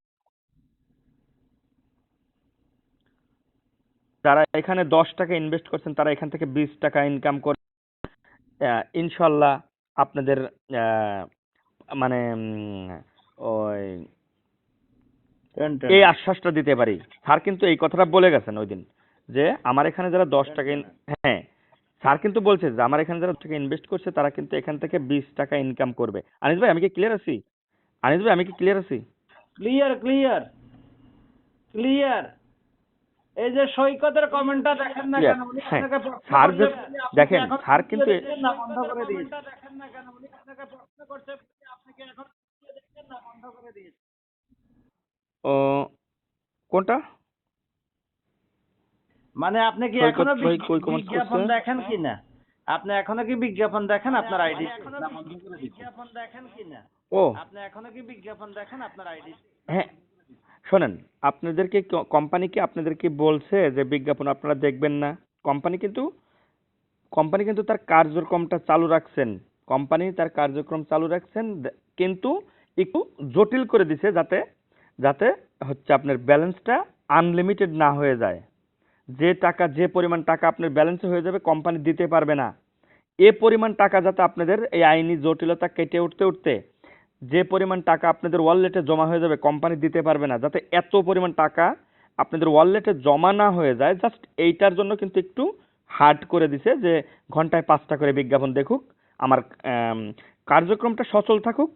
যারা এখানে 10 টাকা ইনভেস্ট করছেন তারা এখান থেকে 20 টাকা ইনকাম করে ইনশাল্লাহ আপনাদের মানে ওই এই আশ্বাসটা দিতে পারি। স্যার কিন্তু এই কথাটা বলে গেছেন ওই দিন, যে আমার এখানে যারা 10 টাকা হ্যাঁ, স্যার কিন্তু বলছে যে আমার এখানে যারা টাকা ইনভেস্ট করছে তারা কিন্তু এখান থেকে 20 টাকা ইনকাম করবে। আনিস ভাই আমি কি ক্লিয়ার আছি? আনিস ভাই আমি কি ক্লিয়ার আছি? Clear clear clear. এই যে সৈকতের কমেন্টটা দেখেন না ক্লিয়ার, কেন, উনি হ্যাঁ। আপনাকে প্রশ্ন স্যার করছে, আপনি কি দেখেন, এখন স্যার কিন্তু দেখছেন না বন্ধ করে দিয়েছেন? দেখেন না কেন, উনি আপনাকে প্রশ্ন করছে, আপনি কি এখন দেখছেন না বন্ধ করে দিয়েছেন? ও কোনটা? মানে আপনি কি সৈকত এখনো ভাই কই কমেন্টস বিজ্ঞাপন করছে? দেখেন কিনা? আপনি এখনো কি বিজ্ঞাপন দেখেন আপনার আইডি না বন্ধ করে দিয়েছেন? বিজ্ঞাপন দেখেন কিনা? ও আপনি এখনো কি বিজ্ঞাপন দেখেন আপনার আইডি? হ্যাঁ, শোনেন, আপনাদেরকে কোম্পানি কি আপনাদেরকে বলছে যে বিজ্ঞাপন আপনারা দেখবেন না? কোম্পানি কিন্তু কোম্পানি কিন্তু তার কার্যক্রমটা চালু রাখছেন, কোম্পানি তার কার্যক্রম চালু রাখছেন, কিন্তু একটু জটিল করে দিছে, যাতে যাতে হচ্ছে আপনার ব্যালেন্সটা আনলিমিটেড না হয়ে যায়। যে পরিমাণ টাকা আপনার ব্যালেন্সে হয়ে যাবে কোম্পানি দিতে পারবে না, এ পরিমাণ টাকা যাতে আপনাদের এই আইনি জটিলতা কেটে উঠতে উঠতে যে পরিমাণ টাকা আপনাদের ওয়ালেটে জমা হয়ে যাবে কোম্পানি দিতে পারবে না, যাতে এত পরিমাণ টাকা আপনাদের ওয়ালেটে জমা না হয়ে যায়, জাস্ট এইটার জন্য কিন্তু একটু হার্ড করে দিছে, যে ঘন্টায় 5টা করে বিজ্ঞাপন দেখুক, আমার কার্যক্রমটা সচল থাকুক,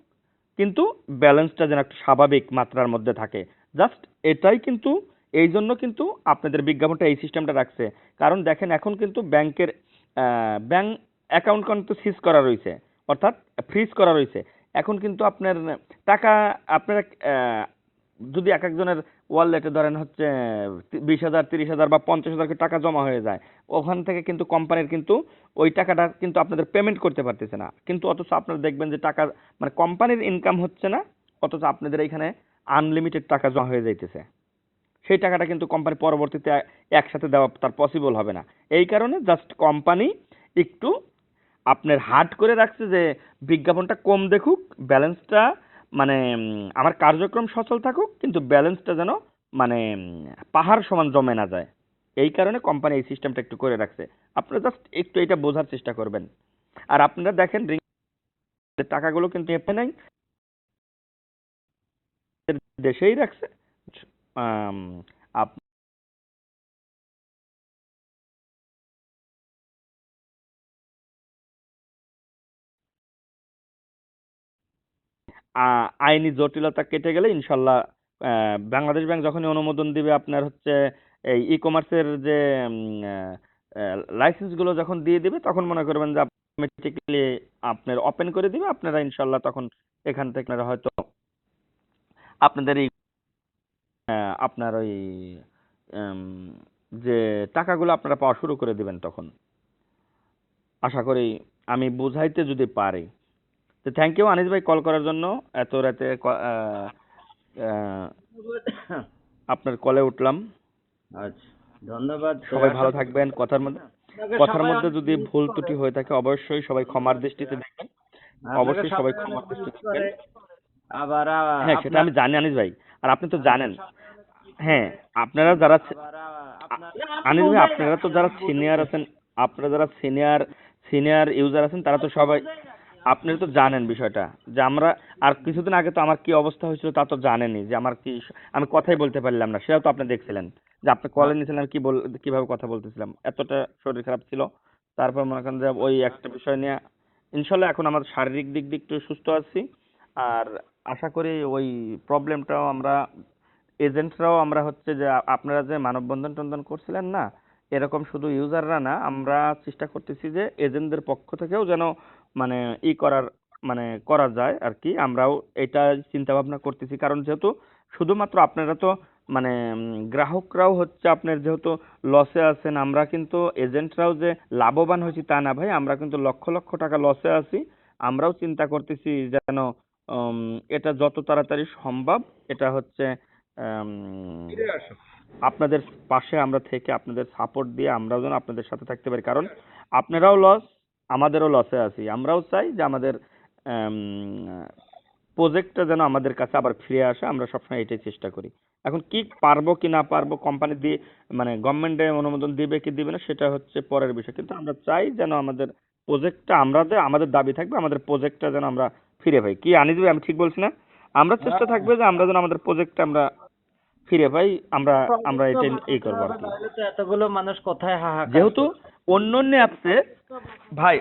কিন্তু ব্যালেন্সটা যেন একটা স্বাভাবিক মাত্রার মধ্যে থাকে। জাস্ট এটাই কিন্তু, এই জন্য কিন্তু আপনাদের বিজ্ঞাপনটা এই সিস্টেমটা রাখছে। কারণ দেখেন এখন কিন্তু ব্যাংক অ্যাকাউন্ট কিন্তু সিজ করা রয়েছে, অর্থাৎ ফ্রিজ করা রয়েছে। এখন কিন্তু আপনার টাকা আপনারা যদি এক একজনের ওয়ালেটে ধরেন হচ্ছে 20,000 30,000 বা 50,000 টাকা জমা হয়ে যায়, ওখান থেকে কিন্তু কোম্পানির কিন্তু ওই টাকাটা কিন্তু আপনাদের পেমেন্ট করতে পারতেছে না, কিন্তু অথচ আপনারা দেখবেন যে টাকা মানে কোম্পানির ইনকাম হচ্ছে না, অথচ আপনাদের এখানে আনলিমিটেড টাকা জমা হয়ে যাইতেছে। সেই টাকাটা কিন্তু কোম্পানি পরবর্তীতে একসাথে দেওয়া তার পসিবল হবে না। এই কারণে জাস্ট কোম্পানি একটু আপনার হার্ড করে রাখছে যে বিজ্ঞাপনটা কম দেখুক, ব্যালেন্সটা মানে আমার কার্যক্রম সচল থাকুক, কিন্তু ব্যালেন্সটা যেন মানে পাহাড় সমান জমে না যায়। এই কারণে কোম্পানি এই সিস্টেমটা একটু করে রাখছে। আপনারা জাস্ট একটু এটা বোঝার চেষ্টা করবেন। আর আপনারা দেখেন টাকাগুলো কিন্তু এফে নাই, দেশেই রাখছে। আম, আপ- আইনি জটিলতা কেটে গেলে ইনশাল্লাহ বাংলাদেশ ব্যাংক যখনই অনুমোদন দিবে আপনার হচ্ছে এই ই কমার্সের যে লাইসেন্স গুলো যখন দিয়ে দিবে, তখন মনে করবেন যে অটোমেটিক্যালি আপনার ওপেন করে দিবে, আপনারা ইনশাল্লাহ তখন এখান থেকে আপনারা হয়তো আপনাদের এই আপনার ওই উম, যে টাকাগুলো আপনারা পাওয়া শুরু করে দিবেন তখন, আশা করি আমি বুঝাইতে যদি পারি। তো থ্যাংক ইউ আনিস ভাই কল করার জন্য। এত রাতে আহ, আপনার কলে উঠলাম। আচ্ছা, ধন্যবাদ। সবাই ভালো আসলে থাকবেন। আপনাকে কথার সবাই মধ্যে অনেক যদি মিস ভুল করে, ত্রুটি হয়ে থাকে অবশ্যই সবাই ক্ষমার দৃষ্টিতে দেখবেন। আপনাকে অবশ্যই সবাই সবাই অনেক ক্ষমার মিস দৃষ্টিতে দেখবেন। করে। আবার হ্যাঁ, সেটা আপনার আমি জানি আনিস ভাই। আর আপনি তো আপনাকে জানেন। সবাই অনেক মিস হ্যাঁ, করে। আপনারা যারা আবার আ- আপনার আপনি আনিস ভাই, বুঝাই আপনারা তো রাখেন, যারা আমি সিনিয়র বুঝাই। আছেন, আপনারা যারা সিনিয়র সিনিয়র ইউজার আছেন, তারা তো সবাই আপনারা তো জানেন বিষয়টা, যে আমরা আর কিছুদিন আগে তো আমার কি অবস্থা হয়েছিল তা তো জানেনই, যে আমার কি আমি কথাই বলতে পারলাম না, সেটাও তো আপনি দেখছিলেন, যে আপনি কলে নিয়েছিলেন কিভাবে কথা বলতেছিলাম, এতটা শরীর খারাপ ছিল। তারপর মনে করেন যে ওই একটা বিষয় নিয়ে ইনশাল্লাহ এখন আমাদের শারীরিক দিক দিয়ে একটু সুস্থ আছি। আর আশা করি ওই প্রবলেমটাও আমরা এজেন্টরাও আমরা হচ্ছে যে আপনারা যে মানববন্ধন টন্ধন করছিলেন না, এরকম শুধু ইউজাররা না, আমরা চেষ্টা করতেছি যে এজেন্টদের পক্ষ থেকেও যেন মানে করার মানে করা যায় আর কি। আমরাও এটা চিন্তা ভাবনা করতেছি, কারণ যেহেতু শুধুমাত্র আপনারা তো মানে গ্রাহকরাও হচ্ছে আপনার যেহেতু লসে আছেন, আমরা কিন্তু এজেন্টরাও যে লাভবান হয়েছি তা না ভাই, আমরা কিন্তু লক্ষ লক্ষ টাকা লসে আছি। আমরাও চিন্তা করতেছি যেন এটা যত তাড়াতাড়ি সম্ভব এটা হচ্ছে আম, আপনাদের পাশে আমরা থেকে আপনাদের সাপোর্ট দিয়ে আমরাও যেন আপনাদের সাথে থাকতে পারি, কারণ আপনারাও লস, আমাদেরও লসে আছি। আমরাও চাই যে আমাদের প্রজেক্টটা যেন আমাদের কাছে আবার ফিরে আসে, আমরা সবসময় এটাই চেষ্টা করি। এখন কি পারবো কি না পারবো, কোম্পানি দিয়ে মানে গভর্নমেন্টে অনুমোদন দিবে কি দিবে না সেটা হচ্ছে পরের বিষয়, কিন্তু আমরা চাই যেন আমাদের প্রজেক্টটা আমাদের দাবি থাকবে আমাদের প্রজেক্টটা যেন আমরা ফিরে পাই। কি আনিস ভাই, আমি ঠিক বলছি না? আমরা চেষ্টা থাকবে যে আমরা যেন আমাদের প্রজেক্টটা আমরা ফিরে পাই। আমরা আমরা প্রজেক্টটা এটা এই করবো আর বানাইতে হবে, কি। নাহলে তো এতগুলো মানুষ কোথায় হাহাকার যেহেতু করবে। অন্যান্য অ্যাপসে ভাই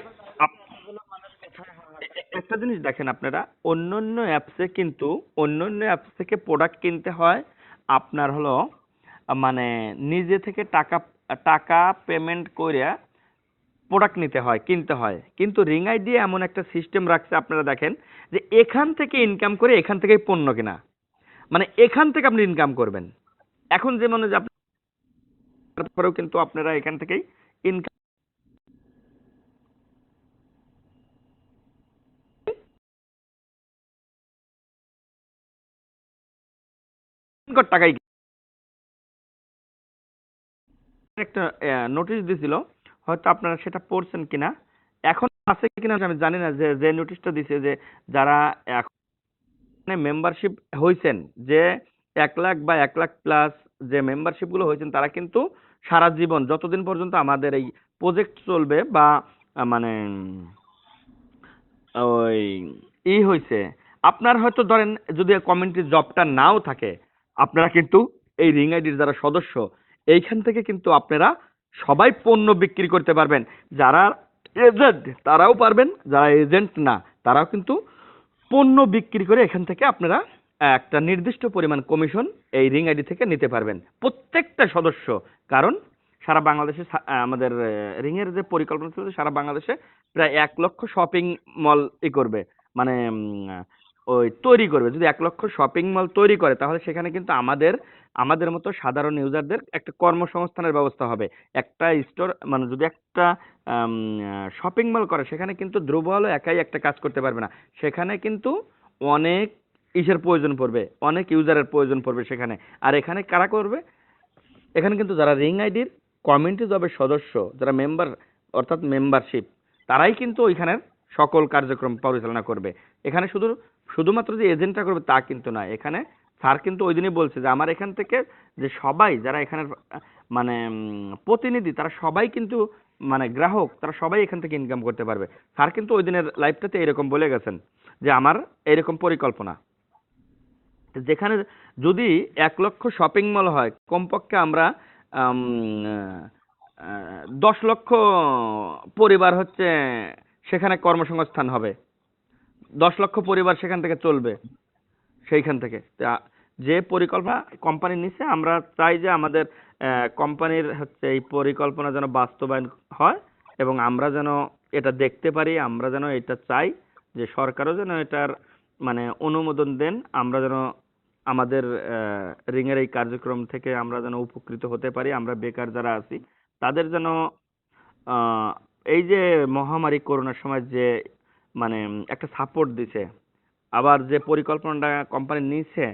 এতগুলো মানুষ কোথায় হাহাকার একটা জিনিস দেখেন আপনারা, অন্যান্য অ্যাপস থেকে প্রোডাক্ট কিনতে হয় আপনার হলো মানে নিজে থেকে টাকা টাকা পেমেন্ট করে প্রোডাক্ট নিতে হয়, কিনতে হয়, কিন্তু রিং আইডি এমন একটা সিস্টেম রাখছে আপনারা দেখেন, যে এখান থেকে ইনকাম করে এখান থেকেই পণ্য কেনা, মানে এখান থেকে আপনি ইনকাম করবেন। এখন যে মানে যে আপনার পরেও কিন্তু আপনারা এখান থেকেই ইনকাম টাকাই। একটা নোটিশ দিছিল, হয়তো আপনারা সেটা পড়ছেন কিনা, এখন আছে কিনা আমি জানি না, যে যে নোটিশটা দিছে যে যারা এখন মেম্বারশিপ হয়েছেন, যে 1 লাখ বা 1 লাখ প্লাস যে মেম্বারশিপ গুলো হয়েছেন, তারা কিন্তু সারা জীবন যতদিন পর্যন্ত আমাদের এই প্রজেক্ট চলবে বা মানে ওই হয়েছে, আপনার হয়তো ধরেন যদি কমিউনিটি জবটা নাও থাকে, আপনারা কিন্তু এই রিং আইডির যারা সদস্য, এইখান থেকে কিন্তু আপনারা সবাই পণ্য বিক্রি করতে পারবেন। যারা এজেন্ট তারাও পারবেন, যারা এজেন্ট না তারাও কিন্তু পণ্য বিক্রি করে এখান থেকে আপনারা একটা নির্দিষ্ট পরিমাণ কমিশন এই রিং আইডি থেকে নিতে পারবেন প্রত্যেকটা সদস্য। কারণ সারা বাংলাদেশে আমাদের রিং এর যে পরিকল্পনা ছিল যে সারা বাংলাদেশে প্রায় 1 লক্ষ শপিং মল করবে, মানে ওই তৈরি করবে, যদি 1 লক্ষ শপিং মল তৈরি করে তাহলে সেখানে কিন্তু আমাদের আমাদের মতো সাধারণ ইউজারদের একটা কর্মসংস্থানের ব্যবস্থা হবে। একটা স্টোর মানে যদি একটা শপিং মল করে সেখানে কিন্তু ধ্রুব হলো একাই একটা কাজ করতে পারবে না, সেখানে কিন্তু অনেক ইসের প্রয়োজন পড়বে, অনেক ইউজারের প্রয়োজন পড়বে সেখানে। আর এখানে কারা করবে? এখানে কিন্তু যারা রিং আইডির কমিউনিটি জবের সদস্য, যারা মেম্বার অর্থাৎ মেম্বারশিপ, তারাই কিন্তু ওইখানের সকল কার্যক্রম পরিচালনা করবে। এখানে শুধুমাত্র যে এজেন্টটা করবে তা কিন্তু নয়, এখানে স্যার কিন্তু ওই দিনই বলছে যে আমার এখান থেকে যে সবাই যারা এখানের মানে প্রতিনিধি, তারা সবাই কিন্তু মানে গ্রাহক, তারা সবাই এখান থেকে ইনকাম করতে পারবে। স্যার কিন্তু ওই দিনের লাইভটাতে এরকম বলে গেছেন যে আমার এরকম পরিকল্পনা, যেখানে যদি 1 লক্ষ শপিং মল হয় কমপক্ষে আমরা 10 লক্ষ পরিবার হচ্ছে সেখানে কর্মসংস্থান হবে, 10 লক্ষ পরিবার সেখান থেকে চলবে। সেইখান থেকে যে পরিকল্পনা কোম্পানি নিচ্ছে, আমরা চাই যে আমাদের কোম্পানির হচ্ছে এই পরিকল্পনা যেন বাস্তবায়ন হয় এবং আমরা যেন এটা দেখতে পারি, আমরা যেন এটা চাই যে সরকারও যেন এটার মানে অনুমোদন দেন, আমরা যেন আমাদের রিংয়ের এই কার্যক্রম থেকে আমরা যেন উপকৃত হতে পারি। আমরা বেকার যারা আছি তাদের যেন আহ, এই যে মহামারী করোনার সময় যে মানে একটা সাপোর্ট দিছে, আবার যে পরিকল্পনাটা কোম্পানি নিচ্ছে,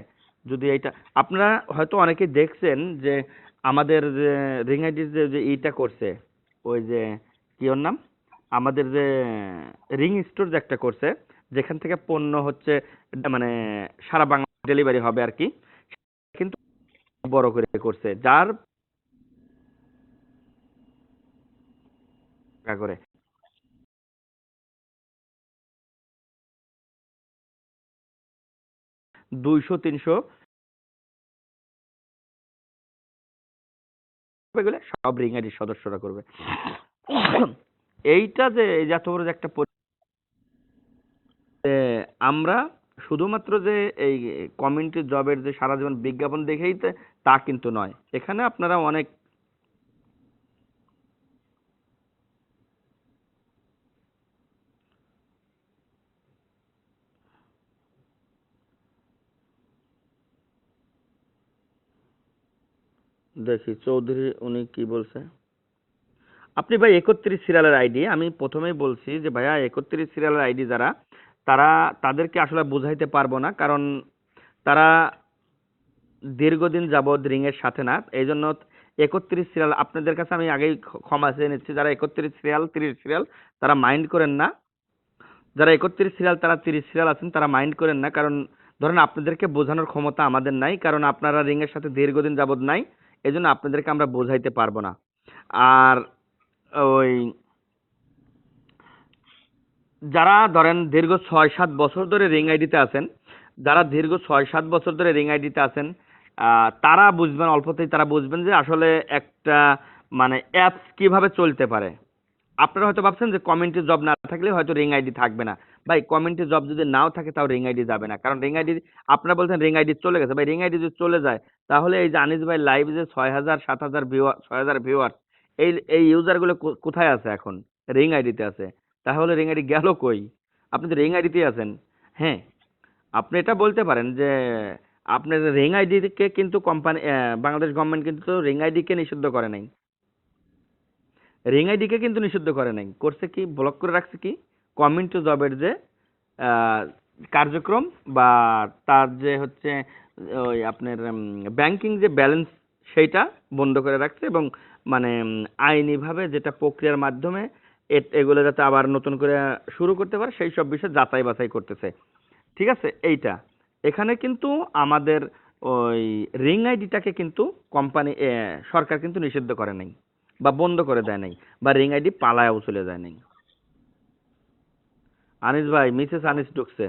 যদি এইটা আপনারা হয়তো অনেকেই দেখছেন যে আমাদের যে রিং আইডির যে ইটা করছে, ওই যে কি ওর নাম, আমাদের যে রিং স্টোর যে একটা করছে, যেখান থেকে পণ্য হচ্ছে মানে সারা বাংলা ডেলিভারি হবে আর কি, কিন্তু বড় করে করছে, যার টাকা করে 200-300 এগুলো সব রিং আইডির সদস্যরা করবে। এইটা যে এই যে এত বড় যে একটা আমরা শুধুমাত্র যে এই কমিউনিটি জবের যে সারা জীবন বিজ্ঞাপন দেখেই তা কিন্তু নয়, এখানে আপনারা অনেক দেখি চৌধুরী উনি কি বলছে। আপনি ভাই 31 সিরিয়ালের আইডি, আমি প্রথমেই বলছি যে ভাইয়া 31 সিরিয়ালের আইডি যারা, তারা তাদেরকে আসলে বুঝাইতে পারবো না, কারণ তারা দীর্ঘদিন যাবৎ রিং এর সাথে না, এই জন্য 31 সিরিয়াল আপনাদের কাছে আমি আগেই ক্ষমা চেয়ে নিচ্ছি, যারা 31 সিরিয়াল 30 সিরিয়াল তারা মাইন্ড করেন না, যারা 31 সিরিয়াল তারা 30 সিরিয়াল আছেন তারা মাইন্ড করেন না, কারণ ধরেন আপনাদেরকে বোঝানোর ক্ষমতা আমাদের নাই, কারণ আপনারা রিং এর সাথে দীর্ঘদিন যাবৎ নাই, এই জন্য আপনাদেরকে আমরা বোঝাইতে পারবো না। আর ওই যারা ধরেন দীর্ঘ 6-7 বছর ধরে রিং আইডিতে আছেন, যারা দীর্ঘ 6-7 বছর ধরে রিং আইডিতে আছেন, তারা বুঝবেন, অল্পতেই তারা বুঝবেন যে আসলে একটা মানে অ্যাপস কিভাবে চলতে পারে। আপনারা হয়তো ভাবছেন যে কমিউনিটি জব না থাকলে হয়তো রিং আইডি থাকবে না। ভাই কমিউনিটি জব যদি নাও থাকে তাও রিং আইডি যাবে না, কারণ রিং আইডি আপনারা বলছেন রিং আইডি চলে গেছে, ভাই রিং আইডি যদি চলে যায় তাহলে এই যে আনিস ভাই লাইভ যে 6,000-7,000 ভিউয়ার, 6,000 ভিউয়ার, এই এই ইউজার গুলো কোথায় আছে এখন? রিং আইডিতে আছে। তাহলে রিং আইডি গেল কই? আপনি তো রিং আইডিতেই আছেন। হ্যাঁ, আপনি এটা বলতে পারেন যে আপনার রিং আইডি কে কিন্তু কোম্পানি বাংলাদেশ গভর্নমেন্ট কিন্তু রিং আইডি কে নিষিদ্ধ করে নাই, রিং আইডি কে কিন্তু নিষিদ্ধ করে নাই, করছে কি ব্লক করে রাখছে কি কমিউনিটি জবের যে আহ, কার্যক্রম বা তার যে হচ্ছে ওই আপনার ব্যাংকিং যে ব্যালেন্স সেইটা বন্ধ করে রাখছে, এবং মানে আইনিভাবে যেটা প্রক্রিয়ার মাধ্যমে এগুলো যাতে আবার নতুন করে শুরু করতে পারে সেই সব বিষয়ে যাচাই বাছাই করতেছে। ঠিক আছে, এইটা এখানে কিন্তু আমাদের ওই রিং আইডিটাকে কিন্তু কোম্পানি সরকার কিন্তু নিষিদ্ধ করে নাই বা বন্ধ করে দেয় নাই, বা রিং আইডি পালায়াও চলে যায় নাই। আনিস ভাই, মিসেস আনিস ঢুকছে।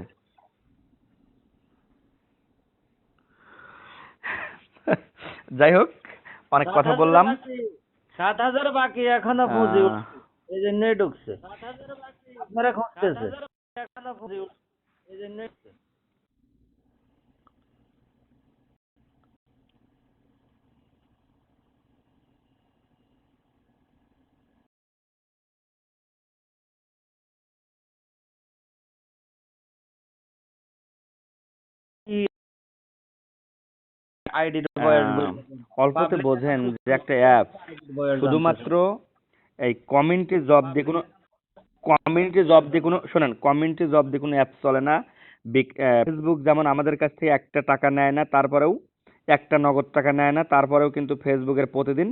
যাই হোক, অনেক সাত কথা হাজার বললাম। বাকি, 7,000 বাকি এখনো পুঁজি আহ, উঠছে, এই জন্যই ঢুকছে। আপনারা খুঁজতেছে এখনো পুঁজি উঠছে, এই জন্যই আইডির বয়স অল্পতে বোঝেন যে একটা অ্যাপ শুধুমাত্র এই কমিউনিটি জব দিয়ে কোনো অ্যাপ চলে না। ফেসবুক যেমন আমাদের কাছ থেকে একটা টাকা নেয় না, তারপরেও একটা নগদ টাকা নেয় না, তারপরেও কিন্তু ফেসবুকের প্রতিদিন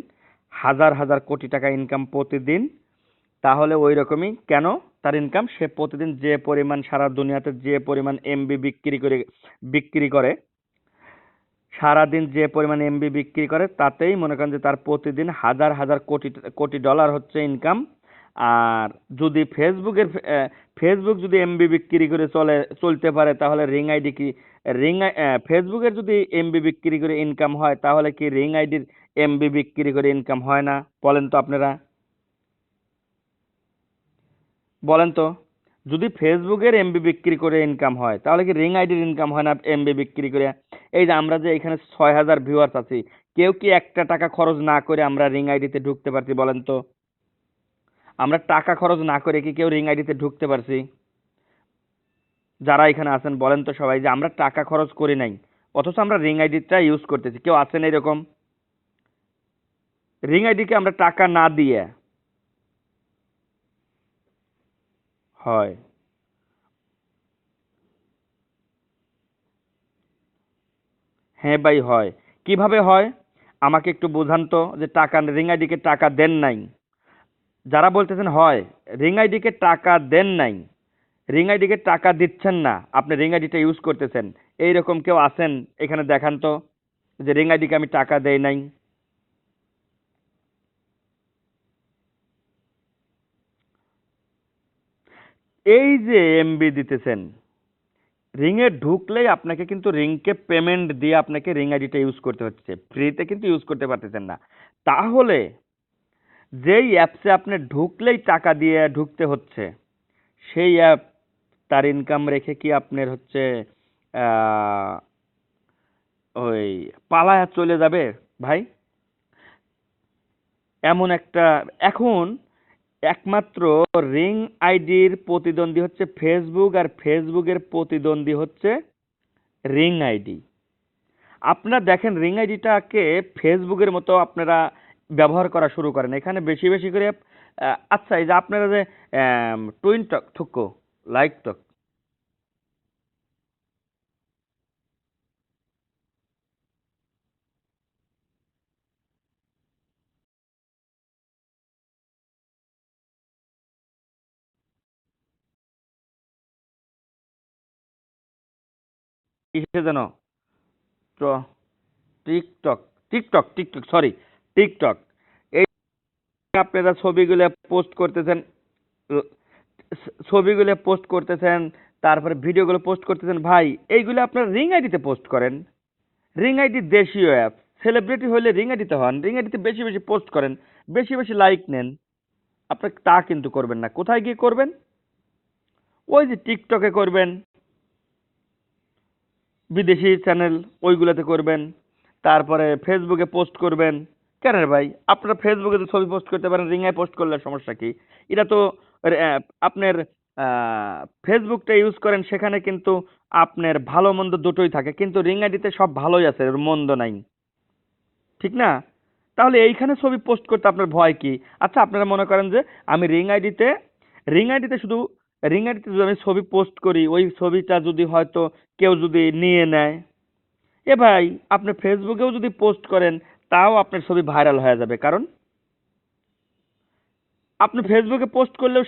হাজার হাজার কোটি টাকা ইনকাম প্রতিদিন। তাহলে ওই রকমই কেন তার ইনকাম? সে প্রতিদিন যে পরিমাণ সারা দুনিয়াতে যে পরিমাণ এমবি বিক্রি করে সারাদিন যে পরিমাণ এমবি বিক্রি করে তাতেই মনে করেন যে তার প্রতিদিন হাজার হাজার কোটি কোটি ডলার হচ্ছে ইনকাম। আর যদি ফেসবুক যদি এমবি বিক্রি করে চলতে পারে, তাহলে ফেসবুকের যদি এমবি বিক্রি করে ইনকাম হয়, তাহলে কি রিং আইডির এমবি বিক্রি করে ইনকাম হয় না? বলেন তো আপনারা, বলেন তো। যদি ফেসবুকের এমবি বিক্রি করে ইনকাম হয়, তাহলে কি রিং আইডির ইনকাম হয় না এমবি বিক্রি করে? এই যে আমরা যে এখানে 6,000 ভিউয়ার্স আছি, কেউ কি একটা টাকা খরচ না করে আমরা রিং আইডিতে ঢুকতে পারছি? বলেন তো। আমরা টাকা খরচ না করে কি কেউ রিং আইডিতে ঢুকতে পারছি? যারা এখানে আছেন বলেন তো সবাই, যে আমরা টাকা খরচ করি নাই, অথচ আমরা রিং আইডিটা ইউজ করতেছি। কেউ আছেন এরকম? রিং আইডিকে আমরা টাকা না দিয়ে হয়। হ্যাঁ ভাই হয়। কিভাবে হয় আমাকে একটু বোঝান তো, যে রিং আইডিকে টাকা দেন নাই। যারা বলতেছেন হয়, রিং আইডিকে টাকা দেন নাই, রিং আইডিকে টাকা দিচ্ছেন না, আপনি রিং আইডিটা ইউজ করতেছেন, এইরকম কেউ আছেন এখানে? দেখান তো যে রিং আইডিকে আমি টাকা দেই নাই। এই যে এমবি দিতেছেন, রিংয়ে ঢুকলেই আপনাকে কিন্তু রিংকে পেমেন্ট দিয়ে আপনাকে রিং আইডিটা ইউজ করতে হচ্ছে, ফ্রিতে কিন্তু ইউজ করতে পারতেছেন না। তাহলে যেই অ্যাপসে আপনি ঢুকলেই টাকা দিয়ে ঢুকতে হচ্ছে, সেই অ্যাপ তার ইনকাম রেখে কি আপনার হচ্ছে আহ, ওই পালায়া চলে যাবে ভাই? এমন একটা এখন একমাত্র রিং আইডির প্রতিদ্বন্দ্বী হচ্ছে ফেসবুক, আর ফেসবুকের প্রতিদ্বন্দ্বী হচ্ছে রিং আইডি। আপনারা দেখেন রিং আইডিটাকে ফেসবুকের মতো আপনারা ব্যবহার করা শুরু করেন, এখানে বেশি বেশি করে আচ্ছা এই যে আপনারা যে টুইন টক থুকো লাইক টক কিসে যেন টিকটক টিকটক সরি, টিকটক। এই আপনারা ছবিগুলো পোস্ট করতেছেন, তারপরে ভিডিওগুলো পোস্ট করতেছেন, ভাই এইগুলো আপনারা রিং আইডিতে পোস্ট করেন। রিং আইডি দেশীয় অ্যাপ, সেলিব্রিটি হলে রিং আইডিতে হন, রিং আইডিতে বেশি বেশি পোস্ট করেন, বেশি বেশি লাইক নেন। আপনি তা কিন্তু করবেন না। কোথায় গিয়ে করবেন? ওই যে টিকটকে করবেন, বিদেশি চ্যানেল ওইগুলোতে করবেন, তারপরে ফেসবুকে পোস্ট করবেন। কেন রে ভাই, আপনারা ফেসবুকে তো ছবি পোস্ট করতে পারেন, রিঙায় পোস্ট করলে সমস্যা কি? এটা তো আপনার ফেসবুকটা ইউজ করেন, সেখানে কিন্তু আপনার ভালো মন্দ দুটোই থাকে, কিন্তু রিং আইডিতে সব ভালোই আছে, মন্দ নাই, ঠিক না? তাহলে এইখানে ছবি পোস্ট করতে আপনার ভয় কি? আচ্ছা আপনারা মনে করেন যে আমি রিং আইডিতে শুধু রিং আইডিতে যদি আমি ছবি পোস্ট করি, ওই ছবিটা যদি হয়তো কেউ যদি নিয়ে নেয়, এ ভাই আপনি ফেসবুকেও যদি পোস্ট করেন, তাও আপনার ছবি ভাইরাল হয়ে যাবে। কারণ আপনি ফেসবুকে পোস্ট করলেও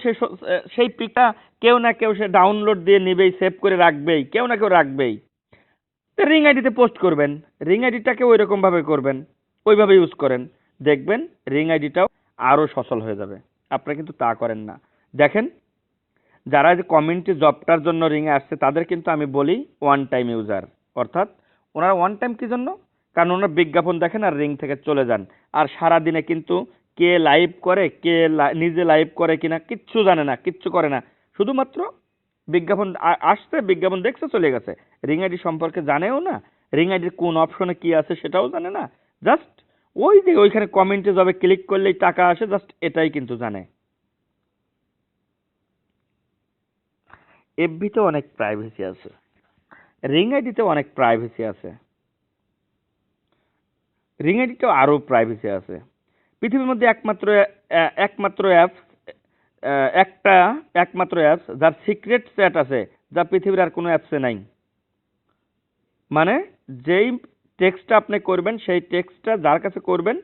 সেই পিকটা কেউ না কেউ সে ডাউনলোড দিয়ে নিবেই, সেভ করে রাখবেই, কেউ না কেউ রাখবেই। রিং আইডিতে পোস্ট করবেন, রিং আইডিটাকে ওই রকম ভাবে করবেন, ওইভাবে ইউজ করেন, দেখবেন রিং আইডিটাও আরো সচল হয়ে যাবে। আপনারা কিন্তু তা করেন না। দেখেন যারা যে কমিউনিটি জবটার জন্য রিংয়ে আসছে, তাদের কিন্তু আমি বলি ওয়ান টাইম ইউজার। অর্থাৎ ওনারা ওয়ান টাইম কি জন্য? কারণ ওনারা বিজ্ঞাপন দেখেন আর রিং থেকে চলে যান, আর সারা দিনে কিন্তু কে লাইভ করে, নিজে লাইভ করে কিনা কিচ্ছু জানে না, কিচ্ছু করে না। শুধুমাত্র বিজ্ঞাপন আসছে, বিজ্ঞাপন দেখছে, চলে গেছে। রিং আইডি সম্পর্কে জানেও না, রিং আইডির কোন অপশনে কি আছে সেটাও জানে না। জাস্ট ওই যে ওইখানে কমেন্টে যাবে, ক্লিক করলেই টাকা আসে, জাস্ট এটাই কিন্তু জানে। এফবিতে অনেক প্রাইভেসি আছে, রিং আইডিতে অনেক প্রাইভেসি আছে। রিং আইডিটাও আরও প্রাইভেসি আছে। পৃথিবীর মধ্যে একমাত্র অ্যাপ, একমাত্র অ্যাপস যার সিক্রেট চ্যাট আছে, যা পৃথিবীর আর কোনো অ্যাপসে নাই। মানে যেই টেক্সটটা আপনি করবেন, সেই টেক্সটটা যার কাছে করবেন,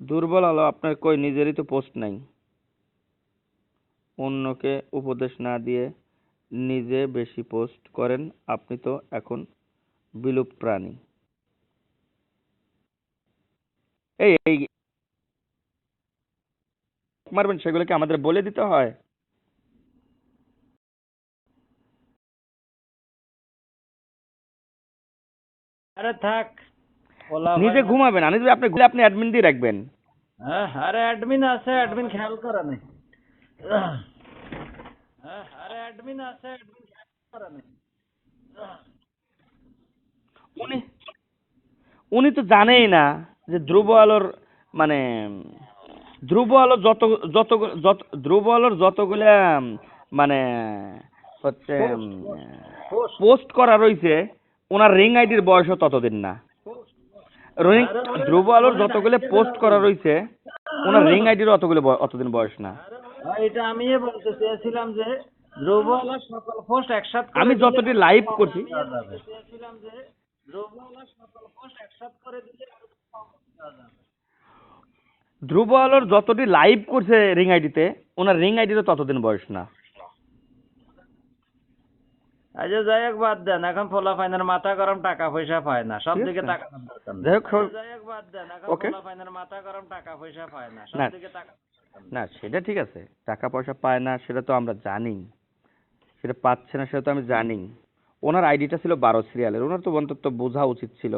দুর্বল হলো আপনার কই নিজেরই তো পোস্ট নাই, অন্যকে উপদেশ না দিয়ে নিজে বেশি পোস্ট করেন, আপনি তো এখন বিলুপ্ত প্রাণী। এই এই মারবেন সেগুলোকে আমাদের বলে দিতে হয়? আরে থাক, বলা নিজে ভাই। ঘুমাবেন, আনিস ভাই, আপনি ঘুরে আপনি অ্যাডমিন দিয়ে রাখবেন। হ্যাঁ, আরে অ্যাডমিন আছে, অ্যাডমিন খেয়াল করে নাই। হ্যাঁ, আরে অ্যাডমিন আছে, অ্যাডমিন খেয়াল করে নাই। উনি উনি তো জানেই না যে ধ্রুব আলোর মানে ধ্রুব আলো যত যত যত ধ্রুব আলোর যতগুলা মানে হচ্ছে পোস্ট করা রয়েছে, ওনার রিং আইডির বয়সও ততদিন না। রিং ধ্রুব আলোর যতগুলো পোস্ট করা রয়েছে, ওনার রিং আইডির অতদিন বয়স না। এটা আমিও বলতে চেয়েছিলাম যে ধ্রুবওয়ালা সকল পোস্ট একসাথে করে আমি দিলে যতটি লাইভ করছি, দেওয়া যাবে। চেয়েছিলাম যে ধ্রুবওয়ালা সকল পোস্ট একসাথে করে দিলে দেওয়া যাবে। ধ্রুব আলোর যতটি লাইভ করছে রিং আইডিতে, ওনার রিং আইডিরও ততদিন বয়স না। আচ্ছা যাই হোক, বাদ দেন, এখন ফোলা ফাইনার মাথা গরম, টাকা পয়সা পায় না, সব ঠিক দিকে আছে? তাকানোর দরকার নেই। যাই হোক, যাই হোক, বাদ দেন, এখন ওকে। ফোলা ফাইনার মাথা গরম, টাকা পয়সা পায় না, সব না দিকে তাকানোর দরকার নেই। না, সেটা ঠিক আছে, টাকা পয়সা পায় না সেটা তো আমরা জানি, সেটা পাচ্ছে না সেটা তো আমি জানি। ওনার আইডিটা ছিল 12 সিরিয়ালের, ওনার তো অন্তত বোঝা উচিত ছিল।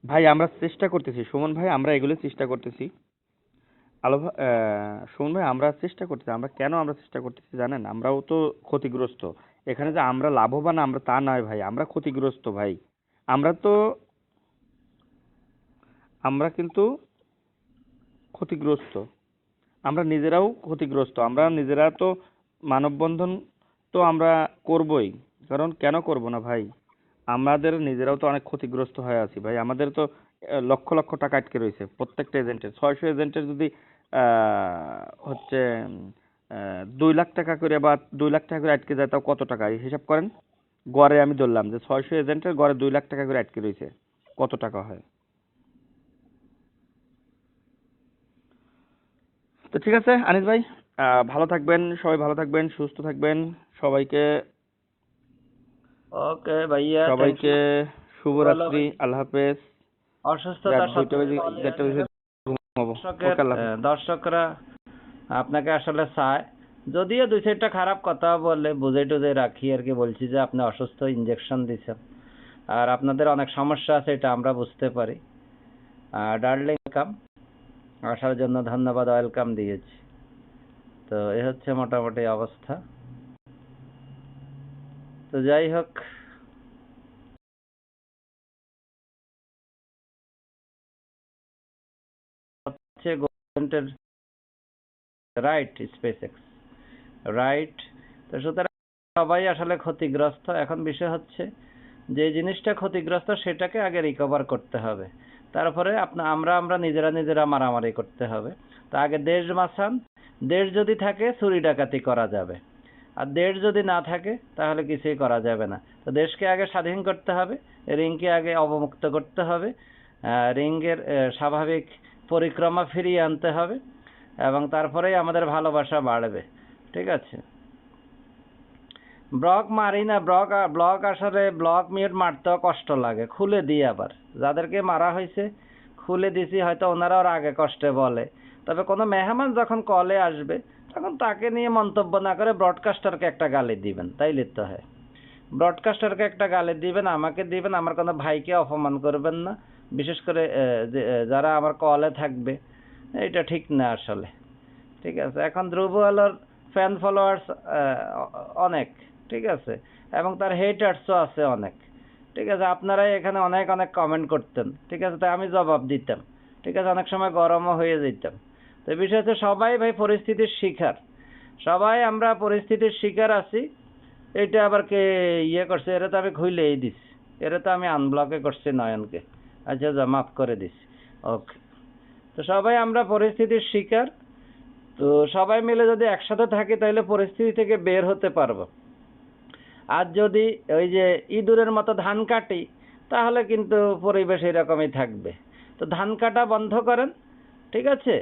ভাই আমরা চেষ্টা করতেছি, সুমন ভাই, আমরা এগুলো চেষ্টা করতেছি। সুমন ভাই, আমরা চেষ্টা করতেছি। আমরা চেষ্টা করতেছি জানেন, আমরাও তো ক্ষতিগ্রস্ত। এখানে যে আমরা লাভবান আমরা তা নয় ভাই, আমরা ক্ষতিগ্রস্ত ভাই। আমরা তো আমরা কিন্তু ক্ষতিগ্রস্ত, আমরা নিজেরাও ক্ষতিগ্রস্ত, আমরা নিজেরা তো মানববন্ধন তো আমরা করবই। কারণ কেন করব না ভাই, আমাদের নিজেরাও তো অনেক ক্ষতিগ্রস্ত হয়ে আছি ভাই। আমাদের তো লক্ষ লক্ষ টাকা আটকে রয়েছে প্রত্যেকটা এজেন্টের। 600 এজেন্টের যদি হচ্ছে 2 লাখ টাকা করে বা 2 লাখ টাকা করে আটকে যায়, তাও কত টাকা হিসাব করেন। গড়ে আমি ধরলাম যে 600 এজেন্টের গড়ে 2 লাখ টাকা করে আটকে রয়েছে, কত টাকা হয়? তো ঠিক আছে আনিস ভাই, ভালো থাকবেন, সবাই ভালো থাকবেন, সুস্থ থাকবেন। সবাইকে ওকে ভাইয়া, থ্যাংক সবাইকে ইউ। শুভরাত্রি, আল্লাহ হাফেজ। অসুস্থতা রাত 2টা বেজে ঘুমাবো। দর্শকের ওকে, আল্লাহ হাফেজ। দর্শকরা আপনাকে আসলে চায়, যদিও দুই চারটা খারাপ কথা বলে বুঝে টুঝে রাখি আর কি, বলছি যে আপনি অসুস্থ, ইনজেকশন দিচ্ছেন আর আপনাদের অনেক সমস্যা আছে, এটা আমরা বুঝতে পারি। ডার্লিং ওয়েলকাম, আসার জন্য ধন্যবাদ, ওয়েলকাম দিয়েছি। তো এ হচ্ছে মোটামুটি অবস্থা। তো যাই হোক, হচ্ছে গভর্নমেন্টের রাইট, স্পেস এক্স রাইট। তো সুতরাং সবাই আসলে ক্ষতিগ্রস্ত। এখন বিষয় হচ্ছে যে জিনিসটা ক্ষতিগ্রস্ত সেটাকে আগে রিকভার করতে হবে, তারপরে আমরা আমরা নিজেরা নিজেরা মারামারি করতে হবে। তো আগে দেশ বাঁচান, দেশ যদি থাকে চুরি ডাকাতি করা যাবে, আর দেশ যদি না থাকে তাহলে কিছুই করা যাবে না। তো দেশকে আগে স্বাধীন করতে হবে, রিংকে আগে অবমুক্ত করতে হবে, রিংয়ের স্বাভাবিক পরিক্রমা ফিরিয়ে আনতে হবে, এবং তারপরেই আমাদের ভালোবাসা বাড়বে। ঠিক আছে? ব্লক মারি না, ব্লক আসলে ব্লক মিউট মারতেও কষ্ট লাগে, খুলে দিই আবার। যাদেরকে মারা হয়েছে খুলে দিছি, হয়তো ওনারা ওর আগে কষ্টে বলে। তবে কোনো মেহমান যখন কলে আসবে তখন তাকে নিয়ে মন্তব্য না করে ব্রডকাস্টারকে একটা গালি দিবেন, তাই লিখতে হয়। ব্রডকাস্টারকে একটা গালি দিবেন, আমাকে দিবেন, আমার কোনো ভাইকে অপমান করবেন না, বিশেষ করে যারা আমার কলে থাকবে। এটা ঠিক না আসলে। ঠিক আছে? এখন ধ্রুব আলোর ফ্যান ফলোয়ার্স অনেক, ঠিক আছে, এবং তার হেটার্সও আছে অনেক। ঠিক আছে? আপনারাই এখানে অনেক অনেক কমেন্ট করতেন, ঠিক আছে, তাই আমি জবাব দিতাম। ঠিক আছে? অনেক সময় গরমও হয়ে যেতাম। তো তো বিষয় হচ্ছে সবাই ভাই পরিস্থিতির শিকার, সবাই আমরা পরিস্থিতির শিকার আছি। এটা আবার কে ইয়ে করছে, এরা তো আমি খুইলেই দিছি, এরা তো আমি আনব্লকে করছি নয়নকে। আচ্ছা যা মাফ করে দিছি, ওকে। তো সবাই আমরা পরিস্থিতির শিকার। তো সবাই মিলে যদি একসাথে থাকি তাহলে পরিস্থিতি থেকে বের হতে পারবো। আর যদি ওই যে ইঁদুরের মতো ধান কাটি তাহলে কিন্তু পরিবেশ এরকমই থাকবে। তো ধান কাটা বন্ধ করেন, ঠিক আছে,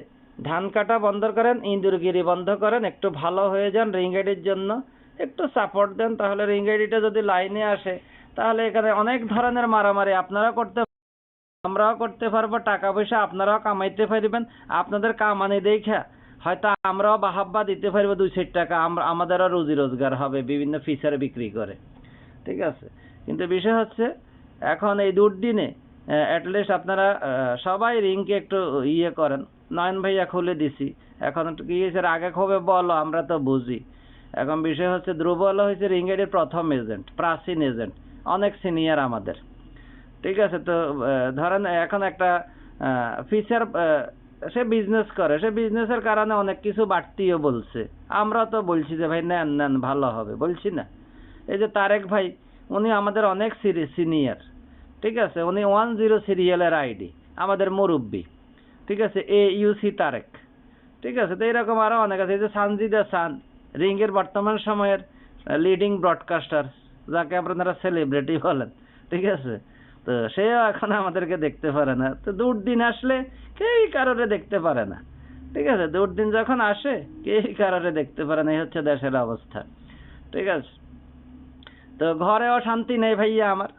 ধান কাটা বন্ধ করেন, ইঁদুরগিরি বন্ধ করেন, একটু ভালো হয়ে যান, রিং আইডির জন্য একটু সাপোর্ট দেন, তাহলে রিং আইডিটা যদি লাইনে আসে তাহলে এখানে অনেক ধরনের মারামারি আপনারা করতে, আমরাও করতে পারবো, টাকা পয়সা আপনারাও কামাইতে পারবেন। আপনাদের কামানি দেখা হয়তো আমরাও বাহাব্বা দিতে পারবো 2-4 টাকা, আমাদেরও রুজি রোজগার হবে বিভিন্ন ফিচার বিক্রি করে, ঠিক আছে। কিন্তু বিষয় হচ্ছে এখন এই দুর্দিনে অ্যাটলিস্ট আপনারা সবাই রিংকে একটু ইয়ে করেন। নয়ন ভাইয়া খুলে দিছি, এখন একটু কি হয়েছে আগে খবে বলো, আমরা তো বুঝি। এখন বিষয় হচ্ছে ধ্রুব হলো হয়েছে রিং এর প্রথম এজেন্ট, প্রাচীন এজেন্ট, অনেক সিনিয়র আমাদের, ঠিক আছে। তো ধরেন এখন একটা ফিচার সে বিজনেস করে, সে বিজনেসের কারণে অনেক কিছু বাড়তিও বলছে, আমরা তো বলছি যে ভাই নেন নেন ভালো হবে, বলছি না। এই যে তারেক ভাই, উনি আমাদের অনেক সিনিয়র, ঠিক আছে, উনি 10 সিরিয়ালের আইডি, আমাদের মুরব্বী, ঠিক আছে, AUC তারেক, ঠিক আছে। তো এরকম আরো অনেক আছে। এই যে সানজিদা সান, রিংয়ের বর্তমান সময়ের লিডিং ব্রডকাস্টার, যাকে আপনারা সেলিব্রিটি বলেন, ঠিক আছে। তো সেও এখন আমাদেরকে দেখতে পারে না। তো দুর্দিন আসলে কেউই কারোরে দেখতে পারে না, ঠিক আছে। দুর্দিন যখন আসে কেউই কারোরে দেখতে পারে না, এই হচ্ছে দেশের অবস্থা, ঠিক আছে। তো ঘরেও শান্তি নেই ভাইয়া আমার,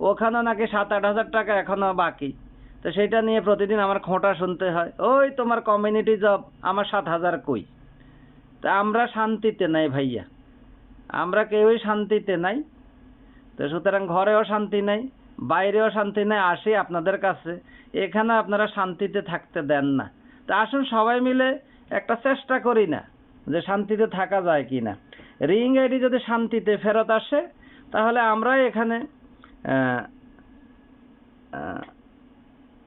ওখানেও নাকি 7-8 হাজার টাকা এখনো বাকি। তো সেটা নিয়ে প্রতিদিন আমার খোঁটা শুনতে হয়, ওই তোমার কমিউনিটি জব, আমার 7,000 কই। তা আমরা শান্তিতে নাই ভাইয়া, আমরা কেউই শান্তিতে নাই। তো সুতরাং ঘরেও শান্তি নাই, বাইরেও শান্তি নাই, আসি আপনাদের কাছে, এখানে আপনারা শান্তিতে থাকতে দেন না। তো আসুন সবাই মিলে একটা চেষ্টা করি না যে শান্তিতে থাকা যায় কিনা। রিং আইডি যদি শান্তিতে ফেরত আসে তাহলে আমরাই এখানে আহ, আহ,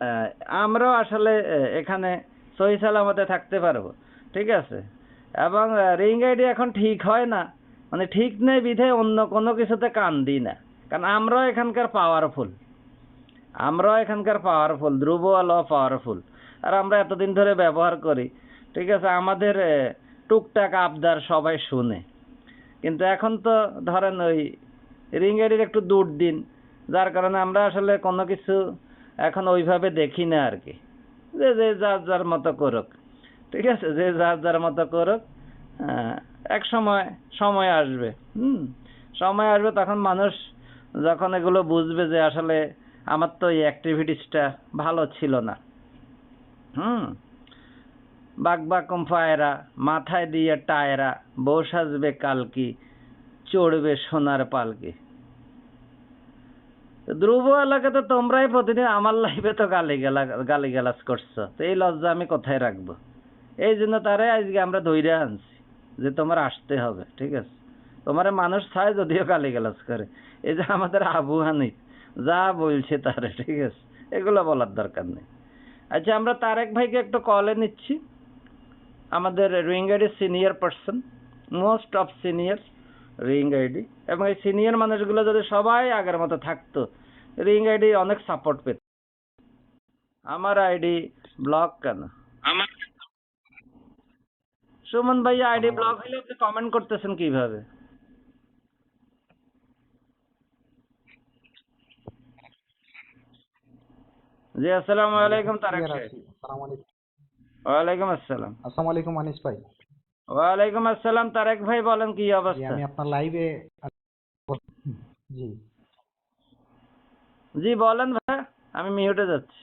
আহ, আমরাও আসলে এখানে সহি সালামতে থাকতে পারবো, ঠিক আছে। এবং রিং আইডি এখন ঠিক হয় না, মানে ঠিক নেই বিধে অন্য কোনো কিছুতে কান দিই না, কারণ আমরাও এখানকার পাওয়ারফুল, ধ্রুব আলো পাওয়ারফুল। আর আমরা এতদিন ধরে ব্যবহার করি, ঠিক আছে, আমাদের টুকটাক আবদার সবাই শুনে। কিন্তু এখন তো ধরেন ওই রিং আইডির একটু দুর্দিন, যার কারণে আমরা আসলে কোনো কিছু এখন ওইভাবে দেখি না আর কি, যে যে যার যার মতো করুক, ঠিক আছে, যে যার যার মতো করুক। এক সময় সময় আসবে, সময় আসবে, তখন মানুষ যখন এগুলো বুঝবে যে আসলে আমার তো এই অ্যাক্টিভিটিসটা ভালো ছিল না। বাকবাকম পায়রা, মাথায় দিয়ে টায়রা, বউ সাজবে কালকি, চড়বে সোনার পালকি। ধ্রুব এলাকা তো তোমরাই প্রতিদিন আমার লাইফে তো গালিগালাজ করছো, তো এই লজ্জা আমি কোথায় রাখবো? এই জন্য তারে আজকে আমরা ধইরা আনছি যে তোমার আসতে হবে, ঠিক আছে। তোমার মানুষ চায় যদিও গালিগালাজ করে, এই যে আমাদের আবু হানিফ যা বলছে তারে, ঠিক আছে, এগুলো বলার দরকার নেই। আচ্ছা, আমরা তারেক ভাইকে একটু কলে নিচ্ছি, আমাদের ring ID senior person, most of senior ring ID. এবং এই সিনিয়র মানুষগুলো যদি সবাই আগের মতো থাকতো, রিং আইডি অনেক সাপোর্ট পেত। আমার আইডি ব্লক কেন? সুমন ভাইয়া আইডি ব্লক হলে আপনি কমেন্ট করতেছেন কিভাবে? জি, আসসালামু আলাইকুম তারেক সাহেব। ওয়ালাইকুম আসসালাম। আসসালামু আলাইকুম আনিস ভাই। ওয়ালাইকুম আসসালাম তারেক ভাই, বলেন কি জি, অবস্থা? আমি আপনার লাইভে জি জি বলেন ভাই, আমি মিউটে যাচ্ছি।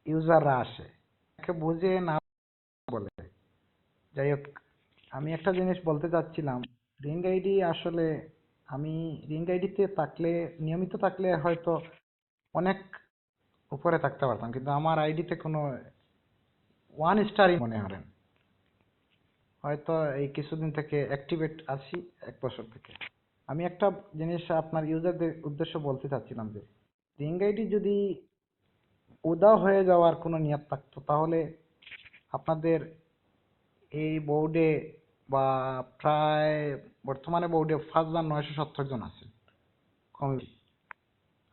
ইউজাররা আসে, তাকে বুঝে না বলে। যাই হোক, আমি একটা জিনিস বলতে চাচ্ছিলাম, রিং আইডি আসলে আমি রিং আইডিতে থাকলে, নিয়মিত থাকলে হয়তো অনেক উপরে থাকতে পারতাম, কিন্তু আমার আইডিতে কোনো 1 স্টারই মনে হয়। হয়তো এই কিছুদিন থেকে অ্যাক্টিভেট আছি, 1 বছর থেকে। আমি একটা জিনিস আপনার ইউজারদের উদ্দেশ্য বলতে চাচ্ছিলাম যে রিং আইডি যদি উধাও হয়ে যাওয়ার কোনো নিয়ত থাকতো তাহলে আপনাদের এই বোর্ডে বা প্রায় বর্তমানে বোর্ডে 5,970 জন আছে কম বেশি।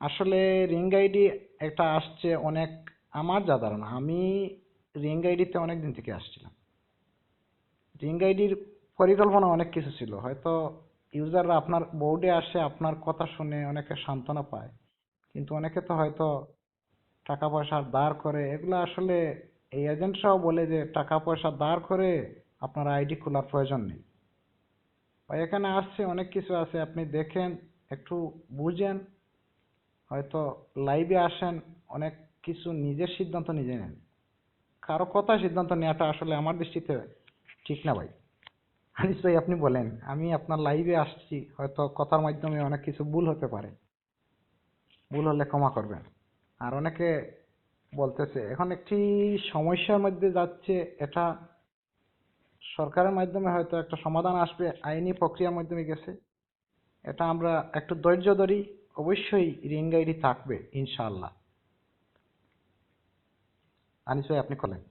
আসলে রিং আইডি একটা আসছে অনেক, আমার যা ধারণা, আমি রিং আইডিতে অনেক দিন থেকে আসছিলাম। রিং আইডির পরিকল্পনা অনেক কিছু ছিল, হয়তো ইউজাররা আপনার বোর্ডে আসে, আপনার কথা শুনে অনেকে সান্ত্বনা পায়, কিন্তু অনেকে তো হয়তো টাকা পয়সা ধার করে। এগুলো আসলে এই এজেন্টরাও বলে যে টাকা পয়সা ধার করে আপনার আইডি খোলার প্রয়োজন নেই। ভাই এখানে আসছে অনেক কিছু আছে, আপনি দেখেন, একটু বুঝেন, হয়তো লাইভে আসেন, অনেক কিছু নিজের সিদ্ধান্ত নিজে নেন। কারো কথা সিদ্ধান্ত নেওয়াটা আসলে আমার দৃষ্টিতে ঠিক না ভাই। আনিস ভাই আপনি বলেন, আমি আপনার লাইভে আসছি, হয়তো কথার মাধ্যমে অনেক কিছু ভুল হতে পারে, ভুল হলে ক্ষমা করবেন। আর অনেকে বলতেছে এখন একটি সমস্যার মধ্যে যাচ্ছে, এটা সরকারের মাধ্যমে হয়তো একটা সমাধান আসবে, আইনি প্রক্রিয়ার মাধ্যমে গেছে, এটা আমরা একটু ধৈর্য ধরি, অবশ্যই রিং আইডি থাকবে ইনশাআল্লাহ। আনিস ভাই আপনি বলেন।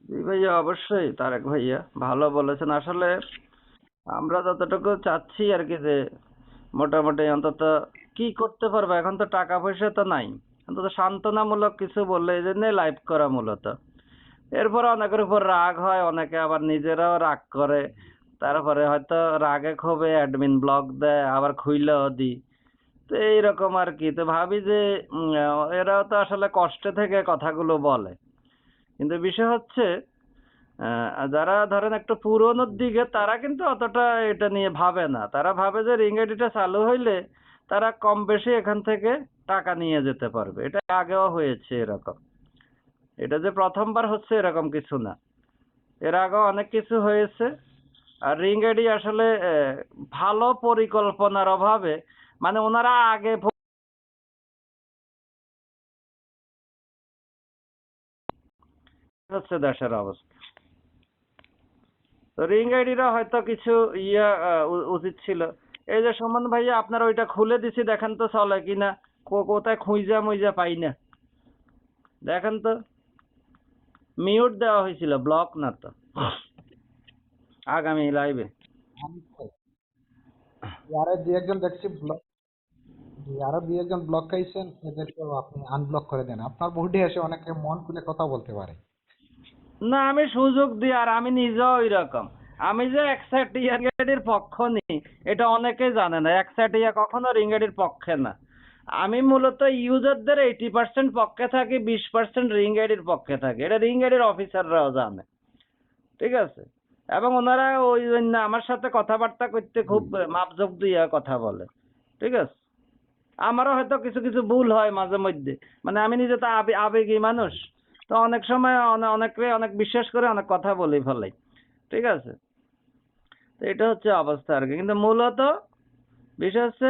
জি ভাইয়া, অবশ্যই তারেক ভাইয়া ভালো বলেছেন। আসলে আমরা যতটুকু চাচ্ছি আর কি, যে মোটামুটি অন্তত কি করতে পারবো, এখন তো টাকা পয়সা তো নাই, অন্তত সান্ত্বনামূলক কিছু বললে, এই জন্য লাইভ করা মূলত। এরপর অনেকের উপর রাগ হয়, অনেকে আবার নিজেরাও রাগ করে, তারপরে হয়তো রাগে ক্ষোভে অ্যাডমিন ব্লক দেয়, আবার খুইলেও দিই। তো এইরকম আর কি। তো ভাবি যে এরাও তো আসলে কষ্টে থেকে কথাগুলো বলে, কিন্তু বিষয় হচ্ছে যারা ধরেন একটু পুরোনোর দিকে, তারা কিন্তু অতটা এটা নিয়ে ভাবে না। তারা ভাবে যে রিং আইডিটা চালু হইলে তারা কম বেশি এখান থেকে টাকা নিয়ে যেতে পারবে। এটা আগেও হয়েছে এরকম। এটা যে প্রথমবার হচ্ছে এরকম কিছু না, এর আগেও অনেক কিছু হয়েছে। আর রিং আইডি আসলে ভালো পরিকল্পনার অভাবে, মানে ওনারা আগে হচ্ছে দেশের অবস্থা। তো রিং আইডিরও হয়তো কিছু উচিত ছিল। এই যে সুমন ভাইয়া, আপনার ওইটা খুলে দিছি, দেখেন তো চলে কিনা। কোথায় খুঁজা মুইজা পাই না, দেখেন তো। মিউট দেওয়া হয়েছিল, ব্লক না তো। আগামী লাইভে আনিস ভাই, আরো দুই একজন দেখছি ব্লক, জি আরো দুই একজন ব্লক খাইছেন, এদেরকেও আপনি আনব্লক করে দেন, আপনার বোর্ডে এসে অনেকে মন খুলে কথা বলতে পারে। না, আমি সুযোগ দিই। আর আমি নিজেও এরকম। আমি যে একসাটিয়া রিঙ্গাডির পক্ষ নিই, এটা অনেকে জানে না। একসাটিয়া কখনো রিঙ্গাডির পক্ষে না। আমি মূলত ইউজারদের 80% পক্ষে থাকি, 20% রিঙ্গাডির পক্ষে থাকি। এটা রিঙ্গাডির অফিসাররাও জানে, ঠিক আছে? এবং ওনারা ওই জন্য আমার সাথে কথাবার্তা করতে খুব মাপজোক দিয়ে কথা বলে, ঠিক আছে? আমারও হয়তো কিছু কিছু ভুল হয় মাঝে মধ্যে, মানে আমি নিজে তো আবেগী মানুষ। তো অনেক সময় অনেকে অনেক বিশ্বাস করে অনেক কথা বলে ফেলাই, ঠিক আছে? তো এটা হচ্ছে অবস্থা আর কি। কিন্তু মূলত বিষয় হচ্ছে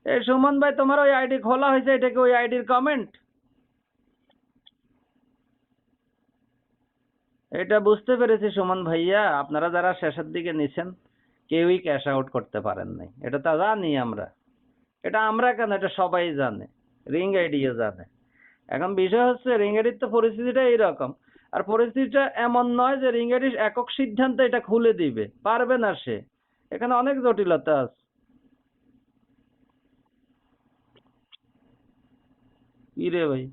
এই সুমন ভাই, তোমার ওই আইডি খোলা হয়েছে, এটা কি ওই আইডির কমেন্ট? এটা বুঝতে পেরেছি সুমন ভাইয়া, আপনারা যারা শেষের দিকে নিছেন কেউই ক্যাশ আউট করতে পারেন নাই, এটা তো জানি আমরা। এটা আমরা কেন, এটা সবাই জানে, রিং আইডিও জানে। এখন বিষয় হচ্ছে রিঙ্গারির তো পরিস্থিতিটা এইরকম। আর পরিস্থিতিটা এমন নয় যে রিঙ্গারির একক সিদ্ধান্তে এটা খুলে দিবে, পারবে না সে। এখানে অনেক জটিলতা আছে। কি রে ভাই,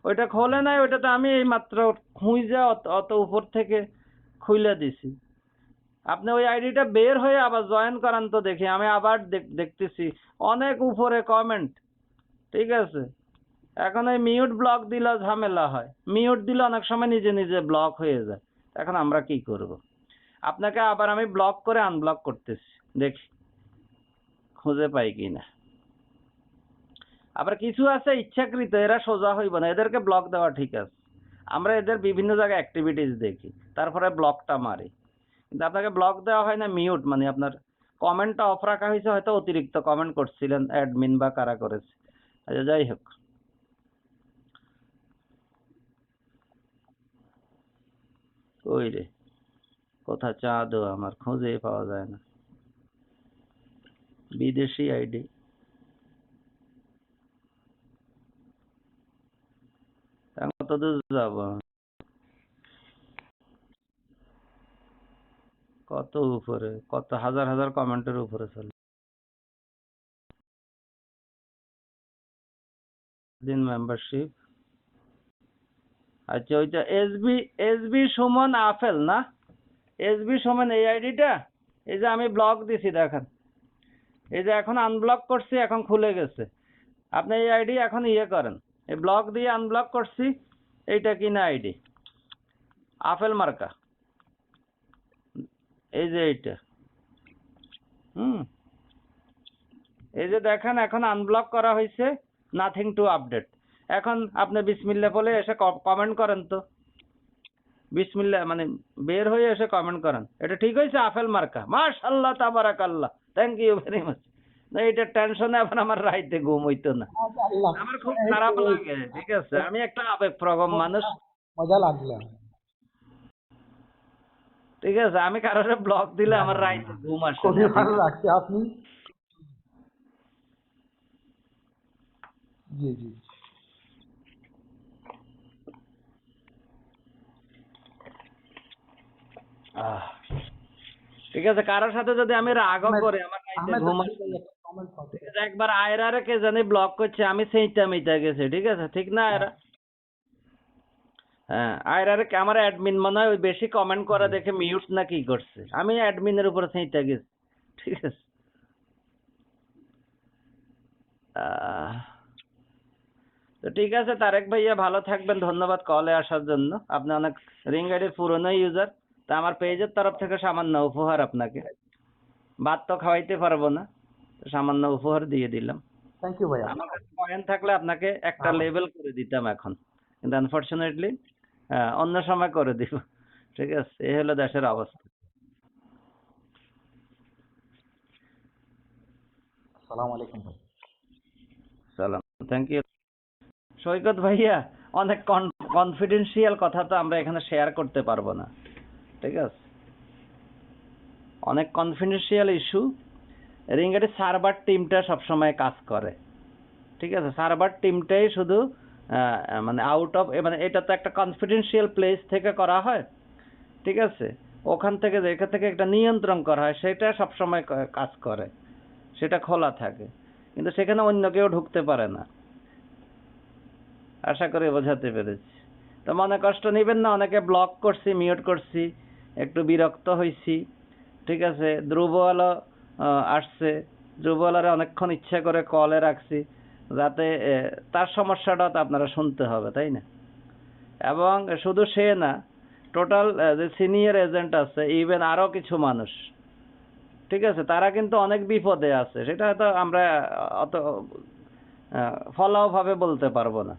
ওইটা খোলে নাই, ওইটা তো আমি এই মাত্র খুঁজে অত অত উপর থেকে খুলে দিছি। আপনি ওই আইডিটা বের হয়ে আবার জয়েন করান তো দেখি, আমি আবার দেখতেছি অনেক উপরে কমেন্ট, ঠিক আছে? এখন ওই মিউট ব্লক দিলেও ঝামেলা হয়, মিউট দিলে অনেক সময় নিজে নিজে ব্লক হয়ে যায়। এখন আমরা কি করব? আপনাকে আবার আমি ব্লক করে আনব্লক করতেছি, দেখি খুঁজে পাই কিনা। আবার কিছু আছে ইচ্ছাকৃত, এরা সোজা হইব না, এদেরকে ব্লক দেওয়া ঠিক আছে। আমরা এদের বিভিন্ন জায়গায় অ্যাক্টিভিটিস দেখি, তারপরে ব্লকটা মারি। কিন্তু আপনাকে ব্লক দেওয়া হয় না, মিউট মানে আপনার কমেন্টটা অফ রাখা হয়েছে, হয়তো অতিরিক্ত কমেন্ট করছিলেন অ্যাডমিন বা কারা করেছে। আচ্ছা যাই হোক, ওই রে কোথায় চাঁদও আমার খুঁজে পাওয়া যায় না, বিদেশি আইডি। কত দূর যাব, কত উপরে, কত হাজার হাজার কমেন্টের উপরে চলে দিন মেম্বারশিপ। আচ্ছা ওইটা এসবি সুমন আফেল না, এসবি সুমন এই আইডিটা। এই যে আমি ব্লক দিছি দেখেন, এই যে এখন আনব্লক করছি, এখন খুলে গেছে। আপনি এই আইডি এখন ইয়ে করেন, এই ব্লক দিয়ে আনব্লক করছি, এইটা কিনা আইডি আপেল মার্কা, এই যে এইটা। এই যে দেখেন এখন আনব্লক করা হয়েছে, নাথিং টু আপডেট। এখন আপনি বিসমিল্লাহ বলে এসে কমেন্ট করেন তো, বিসমিল্লাহ মানে বের হয়ে এসে কমেন্ট করেন, এটা ঠিক হয়েছে আপেল মার্কা, মাশাআল্লাহ তাবারাকাল্লাহ, থ্যাংক ইউ ভেরি মাচ। না এটা টেনশনে এখন আমার রাইতে ঘুম হইতো না, আল্লাহ, আমার খুব খারাপ লাগে। ঠিক আছে, আমি একটা আবেগপ্রবণ মানুষ। মজা লাগলো। ঠিক আছে, আমি কারোর ব্লক দিলে আমার রাইতে ঘুম আসে খুবই না। ভালো লাগছে আপনি। জি জি। ঠিক আছে, কারোর সাথে যদি আমি রাগও করে আমার রাইতে ঘুম আসে না। কমেন্ট করতে ঠিক আছে, একবার আয়রারে কে জানি ব্লক করছে, আমি সেইটা মিটা গেছে। ঠিক আছে, ঠিক না আয়রা? হ্যাঁ, আয়রারে আমার অ্যাডমিন মনে হয় ওই বেশি কমেন্ট করা দেখে মিউট না কি করছে, আমি অ্যাডমিনের উপরে সেইটা গেছি। ঠিক আছে। তো ঠিক আছে তারেক ভাইয়া, ভালো থাকবেন, ধন্যবাদ কলে আসার জন্য। আপনি অনেক রিং আইডির পুরনো ইউজার, তা আমার পেজের তরফ থেকে সামান্য উপহার আপনাকে। ভাত তো খাওয়াইতে পারবো না, সামান্য উপহার দিয়ে দিলাম। থ্যাংক ইউ ভাইয়া। আমার কাছে কয়েন থাকলে আপনাকে একটা লেভেল করে দিতাম এখন, কিন্তু আনফরচুনেটলি অন্য সময় করে দিব। ঠিক আছে, এই হলো দেশের অবস্থা। আসসালামু আলাইকুম ভাই। সালাম, থ্যাংক ইউ। সৈকত ভাইয়া, অনেক কনফিডেন্সিয়াল কথা তো আমরা এখানে শেয়ার করতে পারবো না। ঠিক আছে, অনেক কনফিডেন্সিয়াল ইস্যু। রিঙ্গাটের সার্ভার টিমটা সবসময় কাজ করে। ঠিক আছে, সার্ভার টিমটাই শুধু মানে আউট অফ, মানে এটা তো একটা কনফিডেন্সিয়াল প্লেস থেকে করা হয়। ঠিক আছে, ওখান থেকে যেখান থেকে একটা নিয়ন্ত্রণ করা হয় সেটা সবসময় কাজ করে, সেটা খোলা থাকে, কিন্তু সেখানে অন্য কেউ ঢুকতে পারে না। আশা করি বোঝাতে পেরেছি। তো মনে কষ্ট নেবেন না, অনেকে ব্লক করছি, মিউট করছি, একটু বিরক্ত হয়েছি। ঠিক আছে, ধ্রুবওয়ালা আসছে, ধ্রুবওয়ালারে অনেকক্ষণ ইচ্ছা করে কলে রাখছি, যাতে তার সমস্যাটা তো আপনারা শুনতে হবে, তাই না? এবং শুধু সে না, টোটাল যে সিনিয়র এজেন্ট আছে, ইভেন আরো কিছু মানুষ, ঠিক আছে, তারা কিন্তু অনেক বিপদে আছে, সেটা হয়তো আমরা অত ফলাও ভাবে বলতে পারবো না।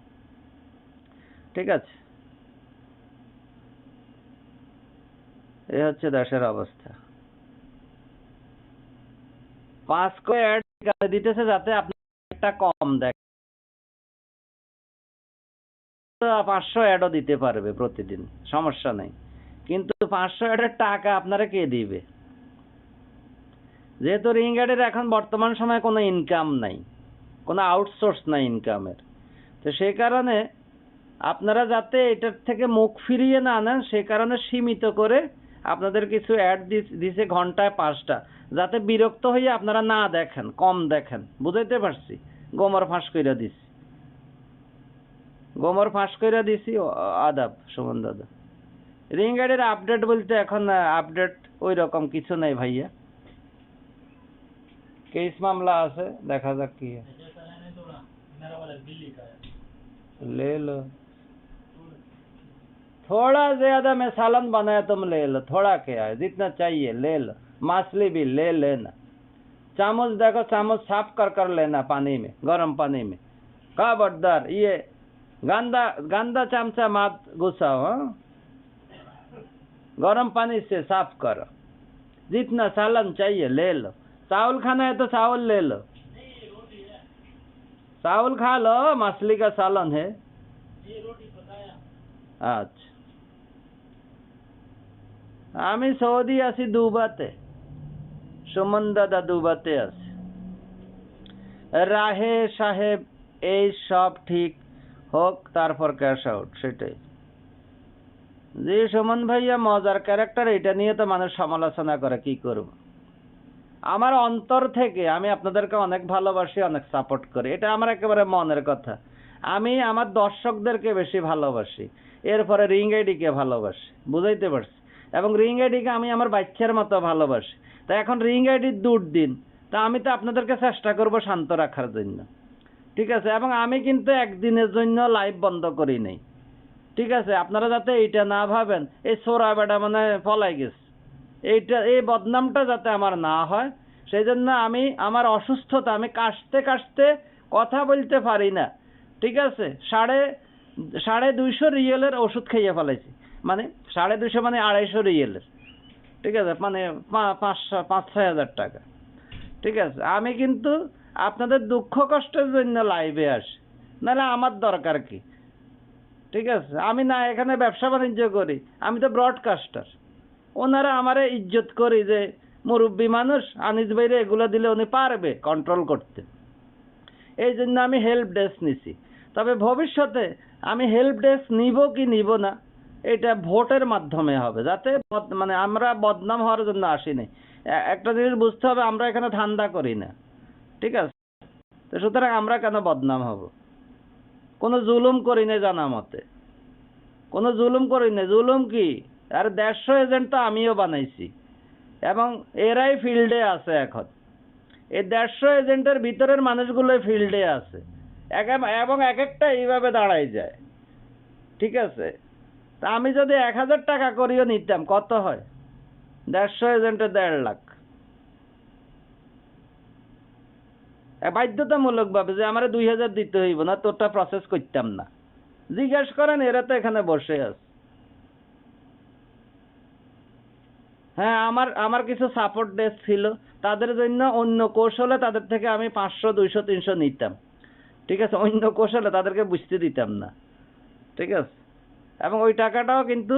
ঠিক আছে, এই হচ্ছে দেশের অবস্থা। 5 করে অ্যাড দিতেছে যাতে আপনি একটা কম দেখ, 500 অ্যাডও দিতে পারবে প্রতিদিন, সমস্যা নেই, কিন্তু 500 অ্যাডের টাকা আপনারা কে দিবে? যেহেতু রিং অ্যাডের এখন বর্তমান সময়ে কোনো ইনকাম নাই, কোনো আউটসোর্স নাই ইনকামের, তো সেই কারণে আপনারা যাতে এটার থেকে মুখ ফিরিয়ে না নেন, সে কারণে সীমিত করে আপনাদের কিছু অ্যাড দিছে ঘন্টায় 5টা, যাতে বিরক্ত হয়ে আপনারা না দেখেন, কম দেখেন। বুঝাইতে পারছি? গোমর ফাঁস কইরা দিছি, গোমর ফাঁস কইরা দিছি। আদাব সুমন দাদা। রিং গাইডের আপডেট বলতে এখন আপডেট ওই রকম কিছু নাই ভাইয়া, কেস মামলা আছে, দেখা যাক কি है। ले लो थोड़ा ज्यादा, मैं सालन बनाया, तुम ले लो, थोड़ा क्या है, जितना चाहिए ले लो, मछली भी ले लेना। चामच देखो, चामच साफ कर लेना पानी में, गर्म पानी में, खबरदार ये गंदा गंदा चमचा मत घुसाओ, हाँ? गर्म पानी से साफ करो, जितना सालन चाहिए ले लो। चावल खाना है तो चावल ले लो, चावल खा लो, मछली का सालन है। अच्छा, আমি সৌদি আছি দুবাতে, সুমন দাদা দুবাতে আছে। রাহে সাহেব এই সব ঠিক হোক তারপর ক্যাশ আউট, সেটাই। জি সুমন ভাইয়া, মজার ক্যারেক্টার, এটা নিয়ে তো মানুষ সমালোচনা করে, কি করব। আমার অন্তর থেকে আমি আপনাদেরকে অনেক ভালোবাসি, অনেক সাপোর্ট করি, এটা আমার একেবারে মনের কথা। আমি আমার দর্শকদেরকে বেশি ভালোবাসি, এরপরে রিং আইডিকে ভালোবাসি, বুঝাইতে পারছি। এবং রিং আইডিকে আমি আমার বাচ্চার মতো ভালোবাসি। তা এখন রিং আইডির দুর্দিন, তা আমি তো আপনাদেরকে চেষ্টা করব শান্ত রাখার জন্য, ঠিক আছে। এবং আমি কিন্তু একদিনের জন্য লাইভ বন্ধ করি নাই, ঠিক আছে। আপনারা যাতে এইটা না ভাবেন এই সোরা বেটা মানে পলাই গেছে, এই বদনামটা যাতে আমার না হয়, সেই জন্য আমি আমার অসুস্থতা, আমি কাশতে কাশতে কথা বলতে পারি না, ঠিক আছে। 250 রিয়েলের ওষুধ খাইয়ে ফেলাইছি, মানে 250 মানে 250 রিয়েলের, ঠিক আছে, মানে 5-6 হাজার টাকা, ঠিক আছে। আমি কিন্তু আপনাদের দুঃখ কষ্টের জন্য লাইভে আসি, নাহলে আমার দরকার কি, ঠিক আছে। আমি না এখানে ব্যবসা বাণিজ্য করি, আমি তো ব্রডকাস্টার। ওনারা আমারে ইজ্জত করি যে মুরব্বী মানুষ, আনিস ভাইরে এগুলো দিলে উনি পারবে কন্ট্রোল করতে, এই জন্য আমি হেল্প ডেস্ক নিছি। তবে ভবিষ্যতে আমি হেল্প ডেস্ক নিব কি নিব না, এটা ভোটের মাধ্যমে হবে, যাতে মানে আমরা বদনাম হওয়ার জন্য আসিনি। একটা জিনিস বুঝতে হবে, আমরা এখানে ধান্দা করি না, ঠিক আছে। তো সুতরাং আমরা কেন বদনাম হব? কোনো জুলুম করি না, জানা মতে কোনো জুলুম করি না। জুলুম কি? আর 150 এজেন্ট তো আমিও বানাইছি, এবং এরাই ফিল্ডে আছে এখন। এই 150 এজেন্টের ভিতরের মানুষগুলোই ফিল্ডে আছে, এবং এক একটা এইভাবে দাঁড়াই যায়, ঠিক আছে। তা আমি যদি 1000 টাকা করিও নিতাম, কত হয়? 150 এজেন্টে 1.5 লাখ। বাধ্যতামূলক ভাবে যে আমার 2000 দিতে হইব, না তোরটা প্রসেস করতাম না। জিজ্ঞেস করেন, এরা তো এখানে বসে আছে। হ্যাঁ, আমার কিছু সাপোর্ট ডেস্ক ছিল, তাদের জন্য অন্য কৌশলে তাদের থেকে আমি 500, 200, 300 নিতাম, ঠিক আছে। অন্য কৌশলে তাদেরকে বুঝতে দিতাম না, ঠিক আছে। এবং ওই টাকাটাও কিন্তু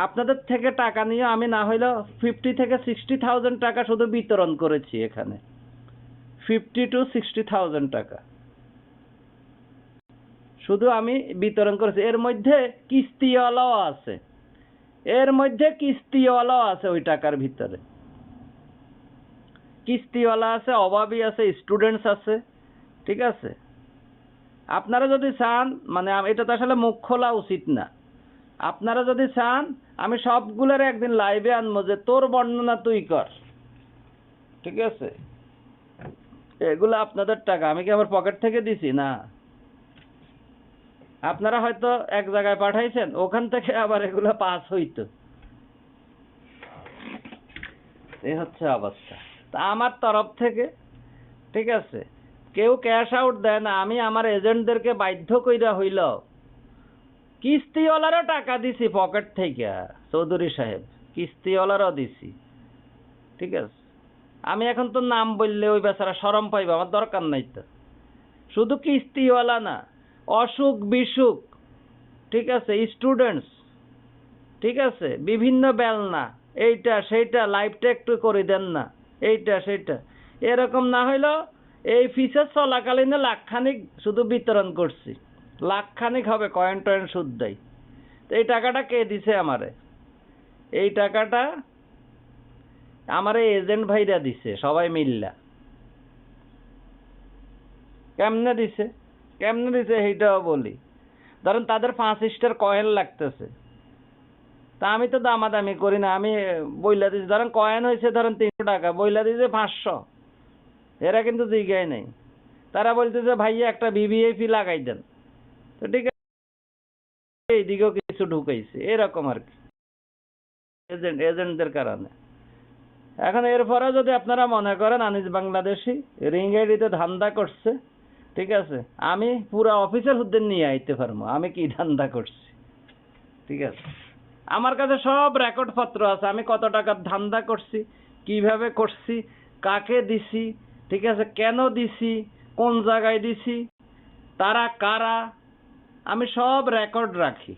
আপনাদের থেকে টাকা নিয়ে আমি না হইলেও 50 থেকে 60,000 টাকা শুধু বিতরণ করেছি এখানে, 50 to 60,000 টাকা শুধু আমি বিতরণ করেছি। এর মধ্যে কিস্তিওয়ালাও আছে, ওই টাকার ভিতরে কিস্তিওয়ালা আছে, অভাবী আছে, স্টুডেন্টস আছে, ঠিক আছে। আপনারা যদি চান, মানে এটা তো আসলে মুখ খোলা উচিত না, আপনারা যদি চান আমি সবগুলোর একদিন লাইভে আনবো যে তোর বর্ণনা তুই কর, ঠিক আছে। এগুলো আপনাদের টাকা, আমি কি আমার পকেট থেকে দিছি? না, আপনারা হয়তো এক জায়গায় পাঠাইছেন, ওখান থেকে আবার এগুলো পাস হইতো, এই হচ্ছে অবস্থা। তা আমার তরফ থেকে, ঠিক আছে, কেউ ক্যাশ আউট দেয় না। আমি আমার এজেন্টদেরকে বাধ্য কইরা হইল, কিস্তিওয়ালারও টাকা দিছি পকেট থেকে, চৌধুরী সাহেব, কিস্তিওয়ালারও দিছি, ঠিক আছে। আমি এখন তো নাম বললে ওই বেচারা শরম পাইবে, আমার দরকার নাই তো। শুধু কিস্তিওয়ালা না, অসুখ বিসুখ, ঠিক আছে, স্টুডেন্টস, ঠিক আছে, বিভিন্ন বেলনা, এইটা সেইটা, লাইভটা একটু করে দেন না, এইটা সেইটা, এরকম না হইলেও এই ফিসের চলাকালীন লাখখানিক শুধু বিতরণ করছি, লাখখানিক হবে, কয়েন টয়েন সুদ দেয়। তো এই টাকাটা কে দিছে আমারে? এই টাকাটা আমার এজেন্ট ভাইরা দিছে, সবাই মিল্লা। কেমনে দিছে এইটাও বলি। ধরেন তাদের 5 স্টার কয়েন লাগতেছে, তা আমি তো দামাদামি করি না, আমি বইলা দিছি, ধরেন কয়েন হয়েছে ধরেন 300 টাকা, বইলা দিছে 500। এরা কিন্তু জিগায় নাই, তারা বলতেছে ভাইয়া একটা ভিভিআইপি লাগাই দেন, তো ঠিক আছে, এইদিকেও কিছু ঢুকাইছে, এরকম আর কি, এজেন্টদের কারণে। এখন এরপরে যদি আপনারা মনে করেন আনিস বাংলাদেশি রিং আইডিতে ধান্দা করছে, ঠিক আছে, আমি পুরা অফিসের হুদ্দে নিয়ে আইতে পারবো আমি কি ধান্দা করছি, ঠিক আছে। আমার কাছে সব রেকর্ড পত্র আছে, আমি কত টাকার ধান্দা করছি, কিভাবে করছি, কাকে দিছি, ঠিক আছে, কেন দিছি, কোন জায়গায় দিছি, তারা কারা, আমি সব রেকর্ড রাখি।